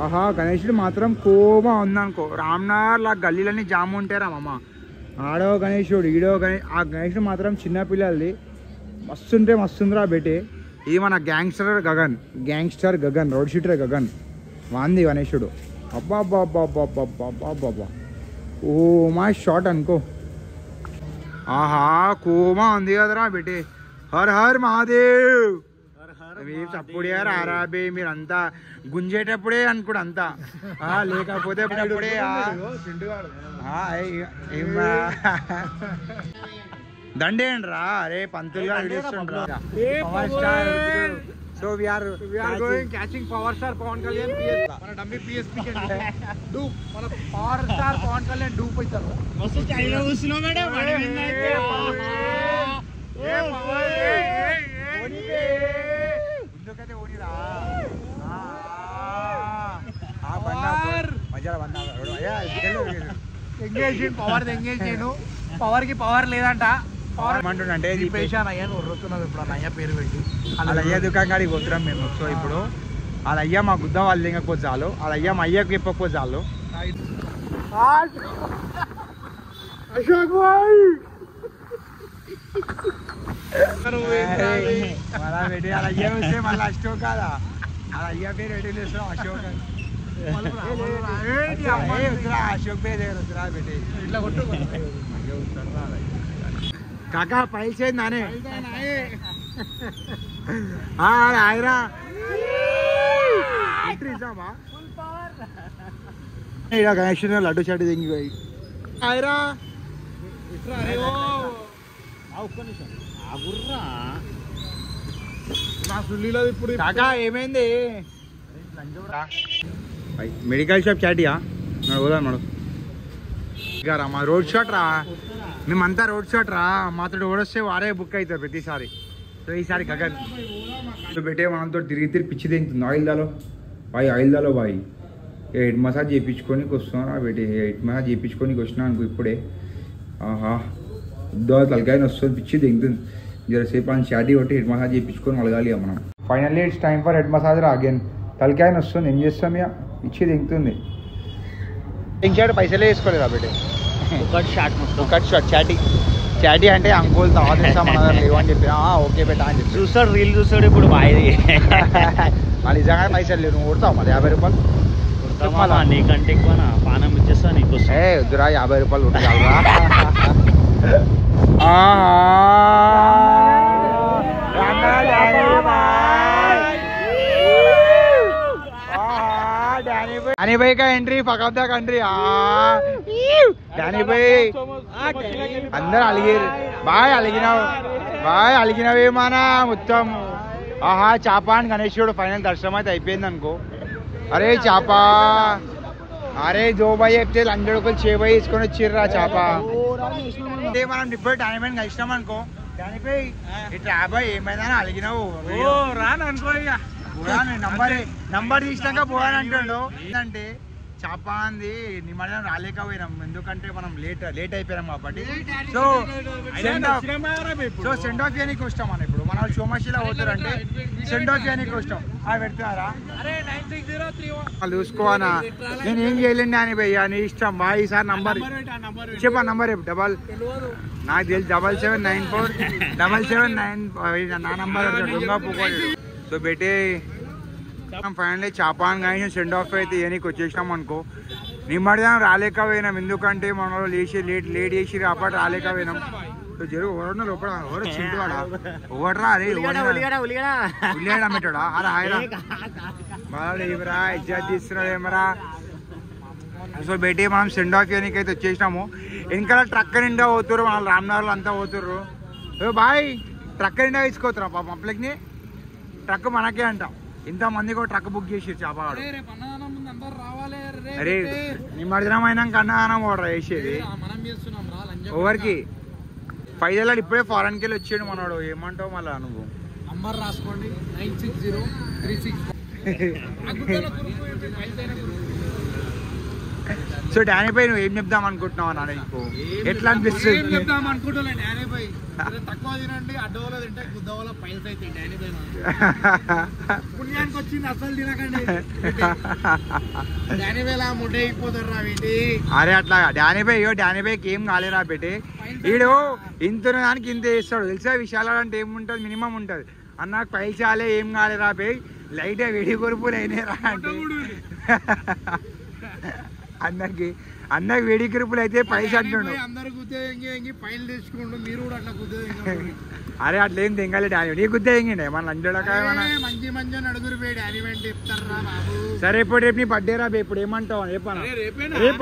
ఆహా గణేశుడు మాత్రం కోమా ఉందనుకో. రామ్నగర్ లా గల్లీలన్నీ జామ్ ఉంటాయి రామమ్మ. ఆడో గణేశుడు ఈడో ఆ గణేశుడు మాత్రం చిన్నపిల్లలది మస్తుంటే మస్తుందిరా బెట్టి. ఇది మన gangster Gagan road sheeter Gagan వాంది గణేశుడు. అబ్బా అబ్బా అబ్బా అబ్బా అబ్బా అబ్బా అబ్బా ఓ మా షాట్ అనుకో. ఆహా కోమా ఉంది కదరా బెట్టి. Her her Mahadev. చప్పుడు రారాబే మీరంతా గుంజేటప్పుడే అనుకోడు అంతా లేకపోతే దండేయండి రా. అరే పంతులుగా so we are going catching power star Pawan Kalyan మన డమ్మీ పిఎస్పీ డూప్ మన power star Pawan Kalyan dupe అవుతారు. మస్తు చైనా కూర్చున్నావు మేడం. పవర్ ఎంగేజ్ చేయను. పవర్ కి పవర్ లేదంట. ఏమంటుండే అయ్యా ఉర్రుతున్నది ఇప్పుడు అయ్యా పేరు పెట్టి వాళ్ళ అయ్యా దుకాణానికి పోతున్నాం మేము. సో ఇప్పుడు వాళ్ళ అయ్యా మా గుద్ద వాళ్ళు దిగకపోతే చాలు, వాళ్ళ అయ్యా మా అయ్యకు చెప్పకపోతే చాలు. अशोक भाई मला भेटे आला ये उससे मला अशोक आला आला ये फिर रेडी लेसो अशोक अशोक पे दे उतरा बेटे इట్లా కొట్టు काका पैसे नाने हा आयरा गणेश लड्डू चाटी देंगी भाई आयरा కాకా ఏమైంది మెడికల్ షాప్ చాటియా పోదాం మేడం ఇక రా మా రోడ్ షాట్ రా మేమంతా రోడ్ షాట్ రా మాతో ఓడొస్తే వారే బుక్ అవుతారు ప్రతిసారి సో ఈసారి గగన్ పెట్టే మనతో తిరిగి తిరిగి పిచ్చి తింటుంది ఆయిల్ దాలో బాయ్ ఆయిల్ దాలో బాయ్ హెడ్ మసాజ్ చేయించుకోనికి వస్తున్నా పెట్టి హెడ్ మసాజ్ చేయించుకోనికి వచ్చినా అనుకో ఇప్పుడే ఆహా ఉద్దా తలకాయని వస్తుంది పిచ్చి తింటుంది జరసేపు అని చాటీ కొట్టి హెడ్ మసాజ్ చేయించుకొని అలగాలి మనం finally it's time for head massage రా అగైన్ తలకాయని వస్తుంది ఏం చేస్తాం ఇక పిచ్చి తింటుంది ఇంకేట పైసలే వేసుకోలేదా బేటే కట్ షాట్ చాటీ చాటీ అంటే అంకుల్ తాగిస్తా మన దగ్గర లేవు అని చెప్పి ఓకే బేటా అని చెప్పి చూస్తాడు రీల్ చూస్తాడు ఇప్పుడు బాయ్ మళ్ళీ నిజంగానే పైసలు లేవు నువ్వు కొడతావు మళ్ళీ 50 రూపాయలు నీకంటే ఎక్కువ పానం ఇచ్చేస్తా నీకు వద్దురా 50 రూపాయలు కొట్టుకోవాలరా डैनी भाई का entry fuck up the country Danny bhai अंदर अलगिर బాయ్ అలిగినవేమానా మొత్తం ఆహా చాపాన్ గణేశుడు ఫైనల్ దర్శనం అయితే అయిపోయింది అనుకో అరే చాపా అరే దో బాయ్ చెప్తే 100 రూపాయలు చేబాయి తీసుకొని వచ్చిర్రా చాపా అంటే మనం ఇప్పుడు డైమండ్ కలిసినాం అనుకో దానిపై ఇట్లా యాభై ఏమైనా అలిగినావు రాను అనుకో ఇక నంబర్ తీసినాక పోయాను అంటుండు ఏంటంటే చాపా అంది నిమజ్జనం రాలేకపోయినాం ఎందుకంటే మనం లేట్ అయిపోయినాం కాబట్టి సో సెండ్ ఆఫ్ చేయడానికి వస్తాం మనం ఇప్పుడు మన సోమశిల పోతారంటే సెండ్ ఆఫ్ చేయడానికి వస్తాం పెడుతున్నారా చూసుకోవానా నేను ఏం చేయలేండి అని భయ్యా నీ ఇష్టం బాయ్ ఈసారి నంబర్ చెప్పా నంబర్ డబల్ నాకు తెలిసి 7794 నా నంబర్ దొంగ పోకోలేదు సో బేటే ఫైనల్లీ చాపాన్ కానీ సెండ్ ఆఫ్ అయితే ఇవన్నీకి వచ్చేసినాం అనుకో నిమ్మడిదాం రాలేకపోయినాం ఎందుకంటే మనం లేట్ చేసి అప్పటి రాలేకపోయినాం సో జరుగు ఎవరన్నా లోపల ఎవరు చింటువాడా ఎవడరా అరే ఉల్లిగడ పెట్టాడా అరే హాయరా బాగా ఇవరా ఇజ్జత్ తీస్తున్నాడేమరా సో బయట మనం సెండ్ ఆఫ్ ఇవన్నీకి అయితే వచ్చేసినాము వెనకాల ట్రక్ నిండా పోతుర్రు మన రామ్నగర్లో అంతా పోతుర్రు బాయ్ ట్రక్ నిండా తీసుకోతురా పాప పబ్లిక్ని ట్రక్ మనకే అంటాం ఇంతమంది కూడా ట్రక్ బుక్ చేసి చేపవాడు అరే నిమజ్జనం అయినాక అన్నదానం ఓడరా వేసేది ఎవరికి 5 ఏళ్ళు ఇప్పుడే ఫారెన్కి వెళ్ళి వచ్చాడు మనోడు ఏమంటావు మళ్ళా నువ్వు నంబర్ రాసుకోండి 96036 సో డానీ పై నువ్వు ఏం చెప్దాం అనుకుంటున్నావు అన్న నీకు ఎట్లా అనిపిస్తుంది చెప్దాం అనుకుంటున్నా డానీ పై తక్కువ తినండి అడ్డవలో తింటే గుద్దవలో పైల్స్ అయితే డానీ పై పుణ్యానికి వచ్చింది అసలు తినకండి డానీ పైలా ముడ్డ అయిపోతారు రా వీటి అరే అట్లా డానీ పైకి ఏం కాలేరా పెట్టి వీడు ఇంత దానికి ఇంత వేస్తాడు తెలిసా విశాల అంటే ఏముంటుంది మినిమం ఉంటుంది అన్నకు పైలు చాలే ఏం కాలేరా పై లైట్ వేడి కొరుపులు అయినారా అంటే అన్నకి వేడి కురుపులు అయితే పైసలు అంటుండు అరే అట్లా ఏం తెంగాలి డానీ నీ గుద్దే తెంగిండే మన లంచోడకాయ సరే ఇప్పుడు రేపు నీ బర్త్డే రా ఇప్పుడు ఏమంటావు రేపు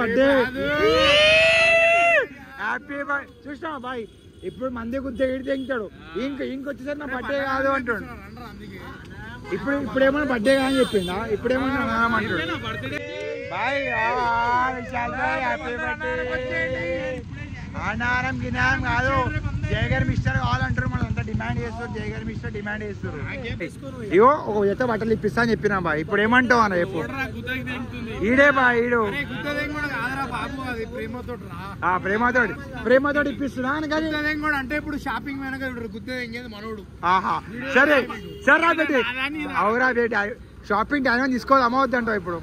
బర్త్డే హ్యాపీ బాయ్ చూసినావా బాయ్ ఇప్పుడు మంది గుద్దే ఇడి తెంగుతాడు ఇంకొచ్చేసరి నా బర్త్డే కాదు అంటాడు ఇప్పుడు ఏమన్నా బర్త్డే కాదని చెప్పిందా ఇప్పుడేమన్నా అంటాడు బాయ్ విశాల్ బాయ్ హ్యాపీ బర్త్డే అన్నారం గినారం కాదు జయగారి మిస్టర్ కావాలంటారు మనం అంతా డిమాండ్ చేస్తారు జయగారి మిస్టర్ డిమాండ్ చేస్తారు ఇగో ఒక జత బట్టలు ఇప్పిస్తా అని చెప్పినా బాయ్ ఇప్పుడు ఏమంటావు అన్న చెప్పు ఈడే బాయ్ ఈడు ప్రేమతోటి ఇప్పిస్తున్నా అంటే ఇప్పుడు షాపింగ్ వెనక గుద్దే మనోడు ఆహా సరే సరే బేటి అవురా బేటి షాపింగ్ డానీ తీసుకోవాలి అమ్మవద్దంటావు ఇప్పుడు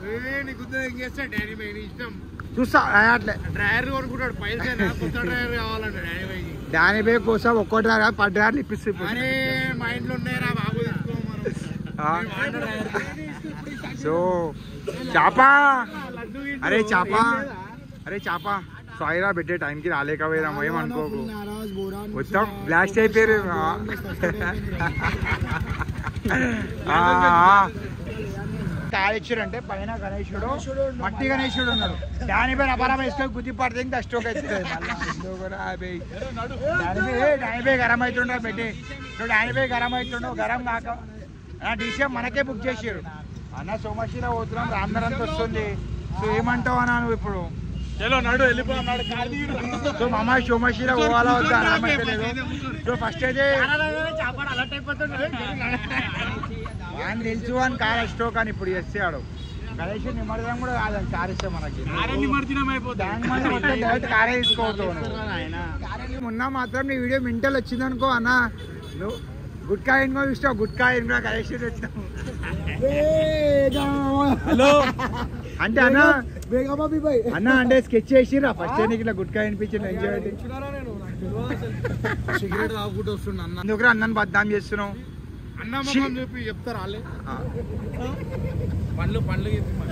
నీకు ఏం చేస్తాడు డానీ బై నీ ఇష్టం చూస్తా అట్లే డ్రైవర్ కొనుక్కుంటాడు పైసలు కొత్త డ్రైవర్ కావాలంట డానీ బై డానీ బై కోసం ఒక్కో డ్రైవర్ 10 డ్రైవర్లు ఇప్పిస్తే అరే మా ఇంట్లో ఉన్నాయరా బాబు సో చాపా అరే చాపా సాయిరా పెట్టే టైంకి రాలేకపోయినా ఏమనుకోకు మొత్తం బ్లాస్ట్ అయిపోయారు కాళేశ్వరు అంటే పైన గణేశుడు మట్టి గణేశుడు ఉన్నాడు దాని పైన అపరం వేసుకొని గుద్ది పడితే అష్టోక్ అవుతుంది దానిపై గరం అవుతుండో పెట్టి దానిపై గరం అవుతుండో గరం కాక డిసిఎం మనకే బుక్ చేసారు అన్న సోమశిల పోతున్నాం రామనగరంతో వస్తుంది సో ఏమంటావు అన్నా నువ్వు ఇప్పుడు సో మామ సోమశిల పోవాలా వద్దా లేదు సో ఫస్ట్ అయితే అని తెలుసు అని కార్ స్టోక్ అని ఇప్పుడు చేస్తాడు గణేష్ నిమజ్జనం కూడా కాదు కార్ ఇస్తే మనకి డైరెక్ట్ కారే తీసుకోవద్దు మొన్న మాత్రం నీ వీడియో మింటల్ వచ్చింది అనుకో అన్న నువ్వు గుట్కా ఇంకో ఇష్టం గుట్కా ఇంకో గణేష్ వచ్చినావు హలో అంటే అన్న అన్న అంటే స్కెచ్ చేసిరా ఫస్ట్ నీకు ఇట్లా గుట్కా వినిపించింది ఎంజాయ్ సిగరెట్ తాగుకుంటూ వస్తుండ అన్న ఎందుకు అన్నని బద్నాం చేస్తున్నావు అన్న మొహం చెప్పి చెప్తారా పండ్లు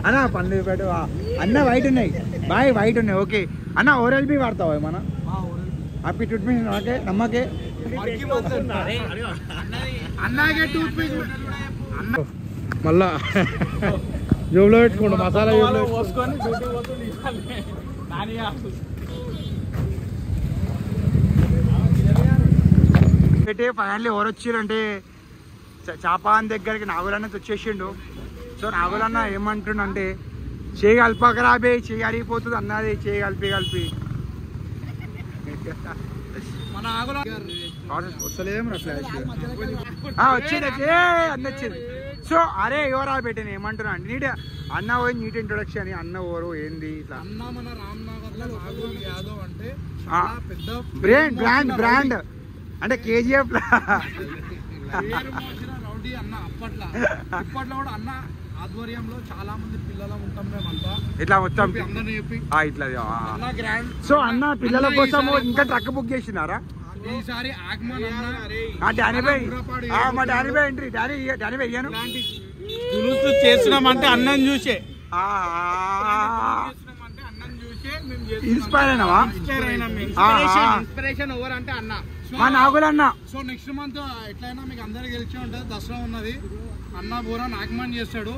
అన్న పండ్లు పెట్టు అన్న వైట్ ఉన్నాయి బాయ్ వైట్ ఉన్నాయి ఓకే అన్న ఓరల్ బి వాడతావా ఏమన్నా आपकी ट्रीटमेंट नाके नमके అన్నకే టూత్ పేస్ట్ మళ్ళా జోబులో పెట్టుకోండి మసాలా జోబులో పోసుకొని పెట్టే ఫైనల్లీ ఎవరు వచ్చారంటే చాపాన్ దగ్గరికి నాగులన్న వచ్చేసిండు సో నాగులన్న ఏమంటుండంటే చేయి కలపకరా బే చేయి అరిగిపోతుంది అన్నది చేయి కలిపి మన ఆగుల వస్తలేదేమో ఫ్లాష్ వచ్చింది అన్న వచ్చింది సో అరే ఎవరా పెట్టాను ఏమంటున్నా అంటే నీట్ అన్న పోయి నీట్ ఇంట్రొడక్షన్ అన్న ఎవరు ఏంది ఇట్లా అన్న మన రామ్నగర్ లో రాఘుల్ యాదవ్ అంటే పెద్ద బ్రాండ్ అంటే కేజీఎఫ్ రౌడీ అన్న ఇప్పట్లో కూడా అన్న ఆధ్వర్యంలో చాలా మంది పిల్లలు ఉంటాం మేమంతా ఇట్లా మొత్తం అందరిని చెప్పి ఇట్లా అన్న గ్రాండ్ సో అన్న పిల్లల కోసం ఇంకా ట్రక్ బుక్ చేసినారా ఈసారి ఆగమన్ అన్న మా Danny by entry Danny by అయ్యాను చేస్తున్నామంటే అన్నం చూసే ఇన్స్పైర్ అయినావా ఇన్స్పిరేషన్ ఓవర్ అంటే అన్న మా నాగులన్న సో నెక్స్ట్ మంత్ ఎట్లయినా మీకు అందరికి తెలిసి ఉంటుంది దసరా ఉన్నది అన్న బోరా నాగమన్ చేస్తాడు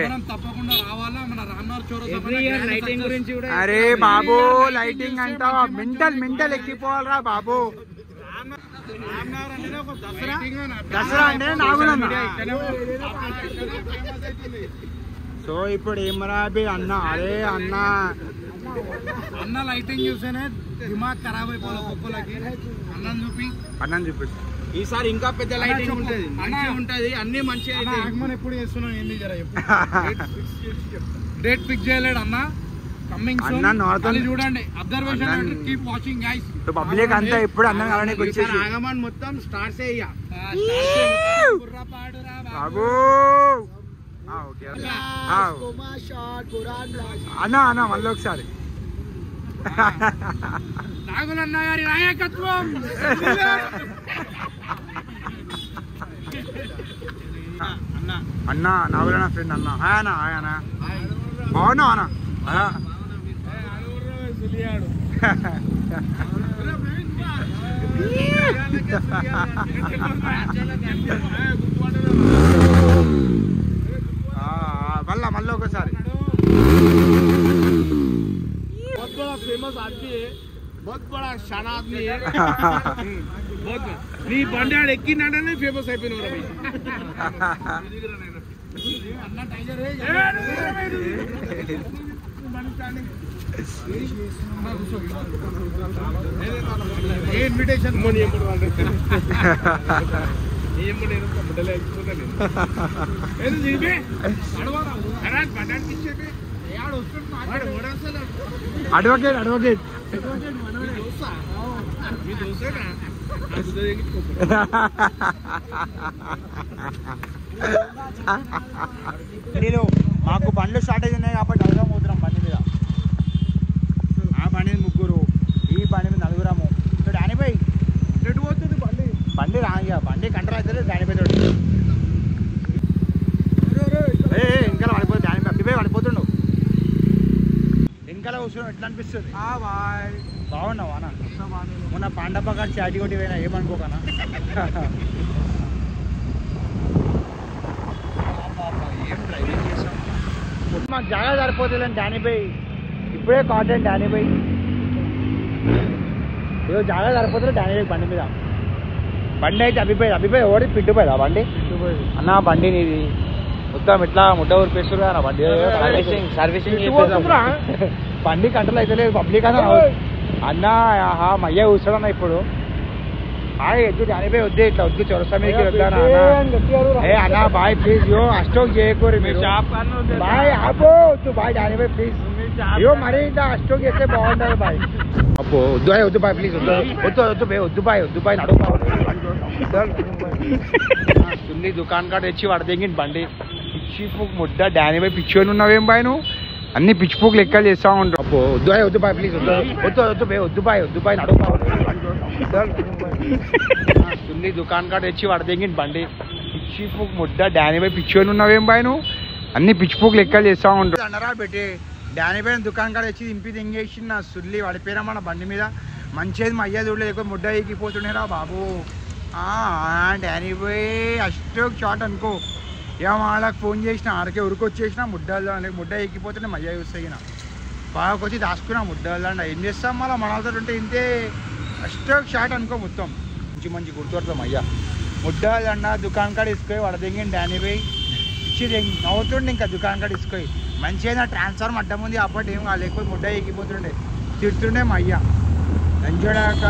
మనం తప్పకుండా రావాలా మన రామ్నగర్ చౌరస్తా గురించి అరే బాబు లైటింగ్ అంటావా మెంటల్ ఎక్కిపోవాలరా బాబు దసరా అంటే నాగులన్న సో ఇప్పుడు ఏమరాబి అన్న అరే అన్న లైటింగ్ చూస్తేనే దిమాగ్ ఖరాబ్ అయిపోవాలి ఒక్కొక్కలకి అన్నం చూపి ఈసారి ఇంకా పెద్ద లైటింగ్ ఉంటది ఉంటది అన్ని మంచిగా ఆగమన్ ఎప్పుడు చేస్తున్నాం ఏంది జర డేట్ ఫిక్స్ చేయలేడు అన్న కమింగ్ చూడండి observation keep watching guys public అంతా ఇప్పుడు అన్నం కాలనీకి వచ్చేసి ఆగమన్ మొత్తం స్టార్ట్స్ బాబు అన్న మళ్ళీ ఒకసారి నాగులన్న గారి నాయకత్వం అన్న నాగులన్న ఫ్రెండ్ అన్న హాయ్ అన్న బాగున్నావు అన్న మళ్ళీ ఒకసారి फेमस आदमी है बहुत बड़ा शान आदमी है बहुत नी बंडाड एक्की नाडने फेमस అయిపోయినరా భయ్ అన్న టైగర్ ఏ ఇన్విటేషన్ మోని ఏమడు వాళ్ళు ఏమడు నేను కమడలే అయిపోతాను ఏది జీబే అడవారా అరాజ్ బటాన్ కిచ్చేటే యాడ్ వస్తున్నాడు ఓడసల అడ్వకేట్ మీ దోస్తేనా నేను మాకు బండ్లు స్టార్ట్ అవుతున్నాయి కాబట్టి నలుగురం పోతున్నాం బండి మీద. ఆ బండి మీద ముగ్గురు, ఈ బండి మీద నలుగురము. సో డానిపై ఎటు పోతుంది బండి? బండి రాగా బండి కంట్రోల్ అవుతుంది. డానిపై తోటి ఇంకా పడిపోతుంది. డానిపై అబ్బిపోయి పడిపోతుండు. వెనకాల కూర్చోడం ఎట్లా అనిపిస్తుంది? బాగున్నావా అన్న? మొన్న పాండప్ప గారు చాటి కొట్టి పోయినా ఏమనుకోకనా? ఏం డ్రైవింగ్ చేసాం మాకు జాగా సరిపోతుంది అని డానిపై ఇప్పుడే కాటన్ డానిపై ఏదో జాగా సరిపోతుంది డానిపై బండి మీద. బండి అయితే అభిపోయి ఓడి పిట్టుపోయిందా బండి? అన్న బండి నీది మొత్తం ఇట్లా ముట్ట ఊరిపేస్తారు అన్న బండి. సర్వీసింగ్ బండి కంట్రోల్ అయితే లేదు పబ్లిక్ అన్న. అన్న మయ్య కూర్చోడన్న ఇప్పుడు ఎద్దు డానిపై వద్దే ఇట్లా వద్దు చొరసా మీకు వద్దానా అన్న బాయ్ ప్లీజ్ యో అస్టోక్ చేయకూరి మీరు బాయ్ ఆపో వద్దు బాయ్ డానిపై ప్లీజ్ అయ్యో మరీ ఇంత అస్టోక్ చేస్తే బాగుంటుంది బాయ్. అబ్బో వద్దు బాయ్ వద్దు బాయ్ ప్లీజ్ వద్దు వద్దు వద్దు బాయ్ వద్దు బాయ్ వద్దు బాయ్ నడుగు సుల్లి దుకాణం కాడ తెచ్చి వడదెంగిన బండి పిచ్చి పూకు ముద్ద డానిపై పిచ్చోని ఉన్నావేం బాయ్ నువ్వు? అన్ని పిచ్చి పూకు లెక్కలు చేస్తా ఉంటావు. అబ్బో వద్దు బాయ్ వద్దు బాయ్ ప్లీజ్ వద్దు వద్దు వద్దు బాయ్ వద్దు బాయ్ వద్దు బాయ్ నడుగు సుల్లి దుకాణం కాడ తెచ్చి వడదెంగిన బండి పిచ్చి పూకు ముద్ద డానిపై పిచ్చోని ఉన్నావేం బాయ్ నువ్వు? అన్ని పిచ్చి పూకు లెక్కలు చేస్తా ఉంటావు. అన్నరా పెట్టి డానిపై దుకాణం కాడ తెచ్చి దింపి దింగేసి నా సుల్లి పడిపోయినా మన బండి మీద మంచిది మా అయ్య చూడలేదు ఎక్కువ ముడ్డ ఎక్కిపోతుండేరా బాబు. డానిపై అస్టోక్ షాట్ అనుకో ఏమో వాళ్ళకి ఫోన్ చేసిన ఆడకే ఉరికొచ్చేసిన ముడ్డల్లో ముడ్డ ఎక్కిపోతుండే మయ్య చూస్తాయిన బాగాకొచ్చి దాచుకున్నా ముడ్డల్లో ఏం చేస్తాం మళ్ళీ మనతో ఉంటే ఇంతే అస్టోక్ షాట్ అనుకో మొత్తం మంచి మంచి గుర్తుపడతాం అయ్యా. ముడ్డలన్న దుకాణం కాడ ఇసుకొని వడదెంగిన డానిపై ఇచ్చి నవ్వుతుండే ఇంకా దుకాణం కాడ ఇసుకొని మంచిగా ట్రాన్స్ఫార్మ్ అడ్డం ఉంది అప్పటి ఏం కాదు లేకపోతే ముడ్డ ఎక్కిపోతుండే తిడుతుండే మా అయ్య. లంచోడాక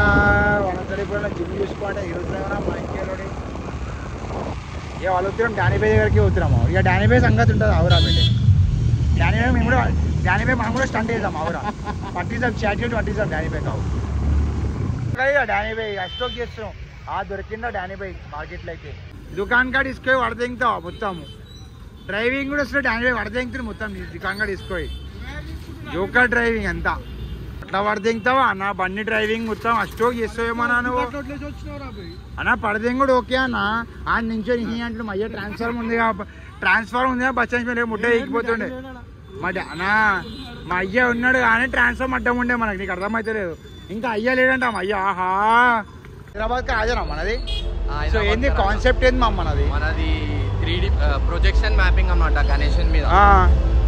వనసరిపోయిన జిమ్ చూసుకోండి ఈరోజు మా ఇంకేలోడి ఇక వాళ్ళు వస్తున్నాం డానిపై దగ్గరికి పోతున్నాము. ఇక డానిపై సంగతి ఉంటుంది అవురా పెట్టి డానిపై మేము కూడా డానిపై మనం కూడా స్టంట్ చేద్దాం అవురా పట్టిస్తాం చాటిల్ పట్టిస్తాం డానిపై కావు డానిపై అస్టోక్ చేస్తున్నాం. దొరికిందా డానిపై మార్కెట్లో అయితే దుకాణం కాడ తీసుకొని వడదెంగుతావు మొత్తము. డ్రైవింగ్ కూడా వస్తుంది డానిపై వడదెంగుతుంది మొత్తం దుకాణం కాడ తీసుకొని జోకర్ డ్రైవింగ్ అంతా అట్లా వడదెంగుతావా అన్న బండి డ్రైవింగ్ మొత్తం అస్టోక్ చేస్తావేమో అన్న పడదెంగుడు ఓకే అన్న ఆ నుంచో అంటే మా అయ్య ట్రాన్స్ఫార్మ్ ఉంది ట్రాన్స్ఫార్మ్ ఉంది బస్ ముడ్డ ఎక్కిపోతుండే అన్న మా అయ్య ఉన్నాడు కానీ ట్రాన్స్ఫార్మ్ అడ్డం ఉండే మనకి నీకు అర్థమైతే లేదు ఇంకా అయ్య లేడంట మా అయ్య. ఆహా హైదరాబాద్ రాజానా మనది? సో ఏంది కాన్సెప్ట్ ఏంది మా మనది? 3D ప్రొజెక్షన్ మ్యాపింగ్ అన్నమాట గణేశుని మీద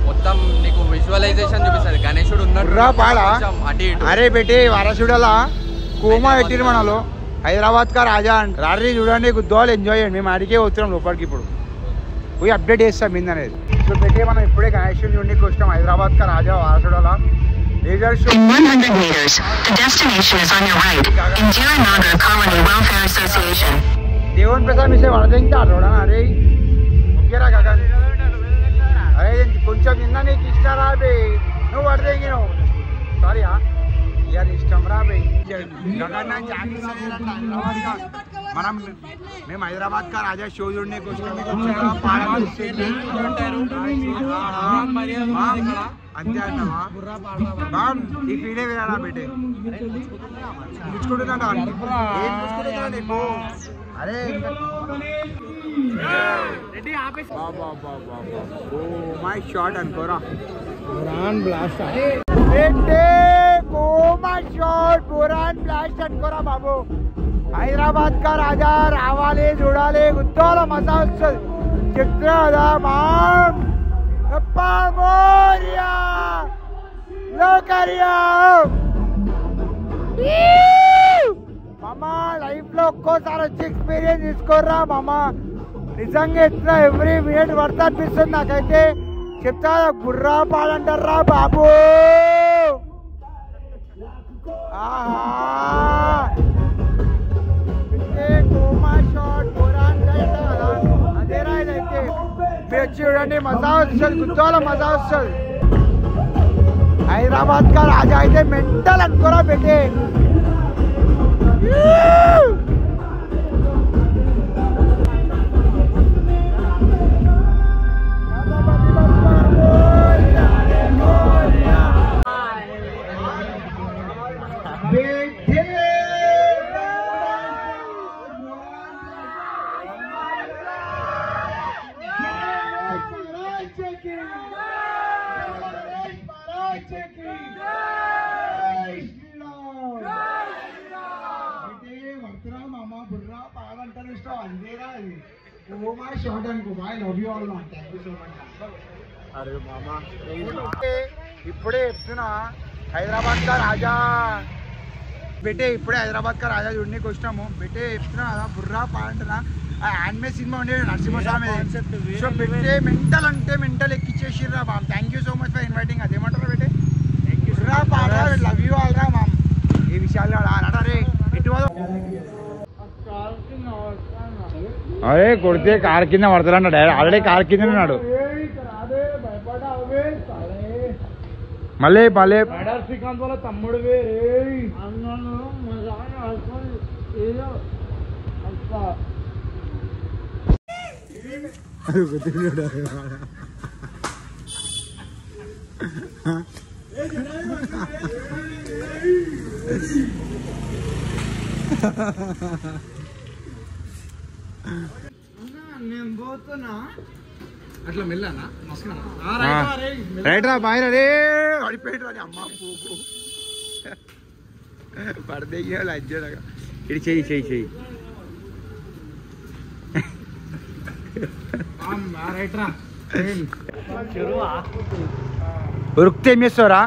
మొత్తం నీకు విజువలైజేషన్ చూపిస్తుంది గణేశుడు ఉన్నాడు. అరే పెట్టి వారసుడలా కోమా పెట్టిరు మనలో హైదరాబాద్ కా రాజా అంట రాత్రి చూడండి గుద్దోలు ఎంజాయ్ చేయండి. మేము అడిగే వస్తున్నాం లోపలికి ఇప్పుడు పోయి అప్డేట్ చేస్తాం మీద అనేది. సో పెట్టి మనం ఇప్పుడే గణేశుని చూడడానికి వచ్చినాం హైదరాబాద్ కా రాజా వారసుడలా laser show. 100 meters. The destination is on your right. Indira Nagar Colony Welfare Association. దేవుని ప్రసాద్ మిస్ వడదెంగుతాడు రోడా. అరే ఓకేరా గగన్ అరే కొంచెం నిన్న నీకు ఇష్టం రాబే నువ్వు వడదెంగినావు సారీ ఇయర్ ఇష్టం రాబే గగన్ మనం మేము హైదరాబాద్ కా రాజా షో చూడడానికి వచ్చినాం. అంతే అన్నావా బామ్ ఈ పీడే వేయాలా బేటే పుచ్చుకుంటుందంట ఏం పుచ్చుకుంటుందా నీకు? అరే మై షాట్ అనుకోరా బ్లాస్ట్ బురాన్ బ్లాస్ట్ అనుకోరా బాబు. హైదరాబాద్ కా రాజా రావాలి చూడాలి గుద్దోల మజా వస్తుంది చెప్తున్నా కదా మామ్ మామా లైఫ్ లో ఒక్కోసారి వచ్చి ఎక్స్పీరియన్స్ తీసుకోర్రా మామా. నిజంగా ఎట్లా ఎవ్రీ మినిట్ వర్త్ అనిపిస్తుంది నాకైతే చెప్తా. గుర్రా పాలంటారా బాబు. అదేరా ఇదైతే మీరు చూడండి మజా వస్తుంది గుద్దోల మజా వస్తుంది. హైదరాబాద్ కా రాజా అయితే మెంటల్ అనుకోరా పెట్టి షార్ట్ అనుకో bye love you all thank you so much. అరే మామా ఇప్పుడే చెప్తున్నా హైదరాబాద్ కా రాజా బెటే ఇప్పుడే హైదరాబాద్ కా రాజా చూడడానికి వచ్చినాము. బెటే చెప్తున్నా కదా బుర్రా పాంటనా యానిమే సినిమా ఉండేది నరసింహస్వామి. సో బెట్టే మెంటల్ అంటే మెంటల్ ఎక్కిచ్చేసిర్రా ma'am. Thank you so much for inviting. అదేమంటారా బెటే బుర్రా పాట లవ్ యూ ఆల్ రా మామ్. ఏ విషయాలు అరే ఎటు అరే కొడితే కార్ కింద పడతాడు డైరెక్ట్ ఆల్రెడీ కార్ కింద ఉన్నాడు. మళ్ళీ మళ్ళీ శ్రీకాంత్ వాళ్ళ తమ్ముడు నేను పోతున్నా అట్లా మెల్లనా రైట్ రా బాయ్ రే పడిపోయాడు రా అమ్మ పూకు పడితే లజ్జగా ఇది చెయ్యి చెయ్యి చెయ్యి రైట్ రా ఉరుకుతే ఏం చేస్తావురా?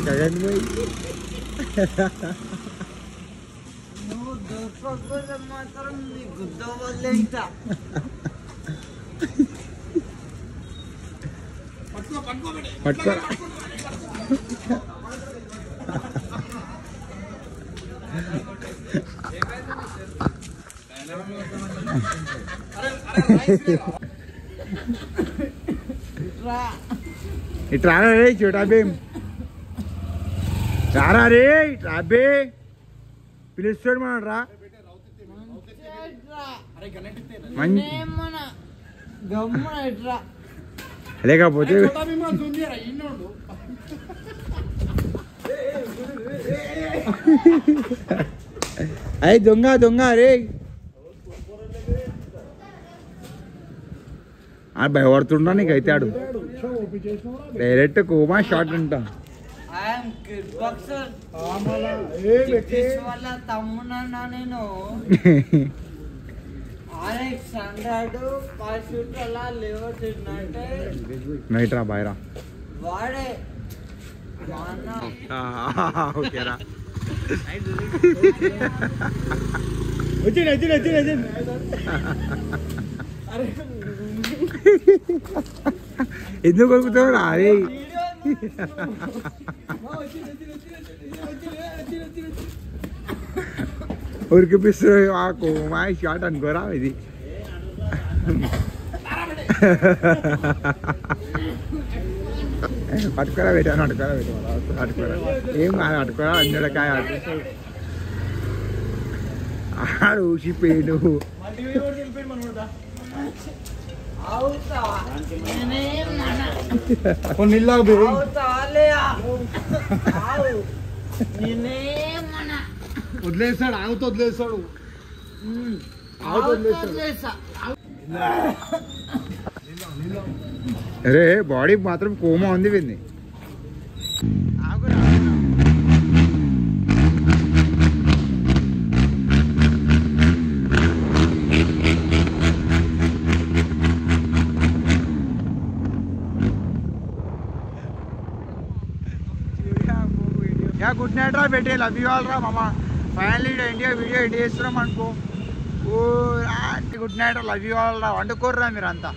జగన్ భాయ్ నువ్వు దొరకకపోతే మాత్రం నీ గుద్ద వల్లే ఇంకా పట్టుకో ఇట్లా రే చోటా బే రారా రే ఇట్లా బే పిలుస్తాడు మన రా లేకపోతే అయ్యి దొంగ దొంగ రే భయపడుతుంటా నీకు అయితే ఆడు డైరెక్ట్ కోమా షార్ట్ అంటా. తమ్మునన్నా నేను అలా లేవచ్చిందంటే నైట్ రా బాయ్ రా వాడే ఓకేరా ఎందుకు కొడుకుతావు రా అరే ఉరికిపిస్తుంది మాకు మా షాట్ అనుకోరా ఇది పట్టుకోరా పెట్టాను అట్టుకోరా పెట్టాను అట్టుకోరా ఏం కాదు అట్టుకోరా అందరికాయ ఆడు ఊసిపోయాడు వదిలేస్తాడు ఆగుతూ వదిలేస్తాడు అరే బాడీ మాత్రం కోమా ఉంది వింది గుడ్ నైట్ రా పెట్టే లవ్ యూ ఆల్ రా మామా. ఫైనల్లీ ఇండియా వీడియో ఎడిట్ చేస్తున్నాం అనుకో. Good night love you all రా వండుకోర్రా మీరు అంతా.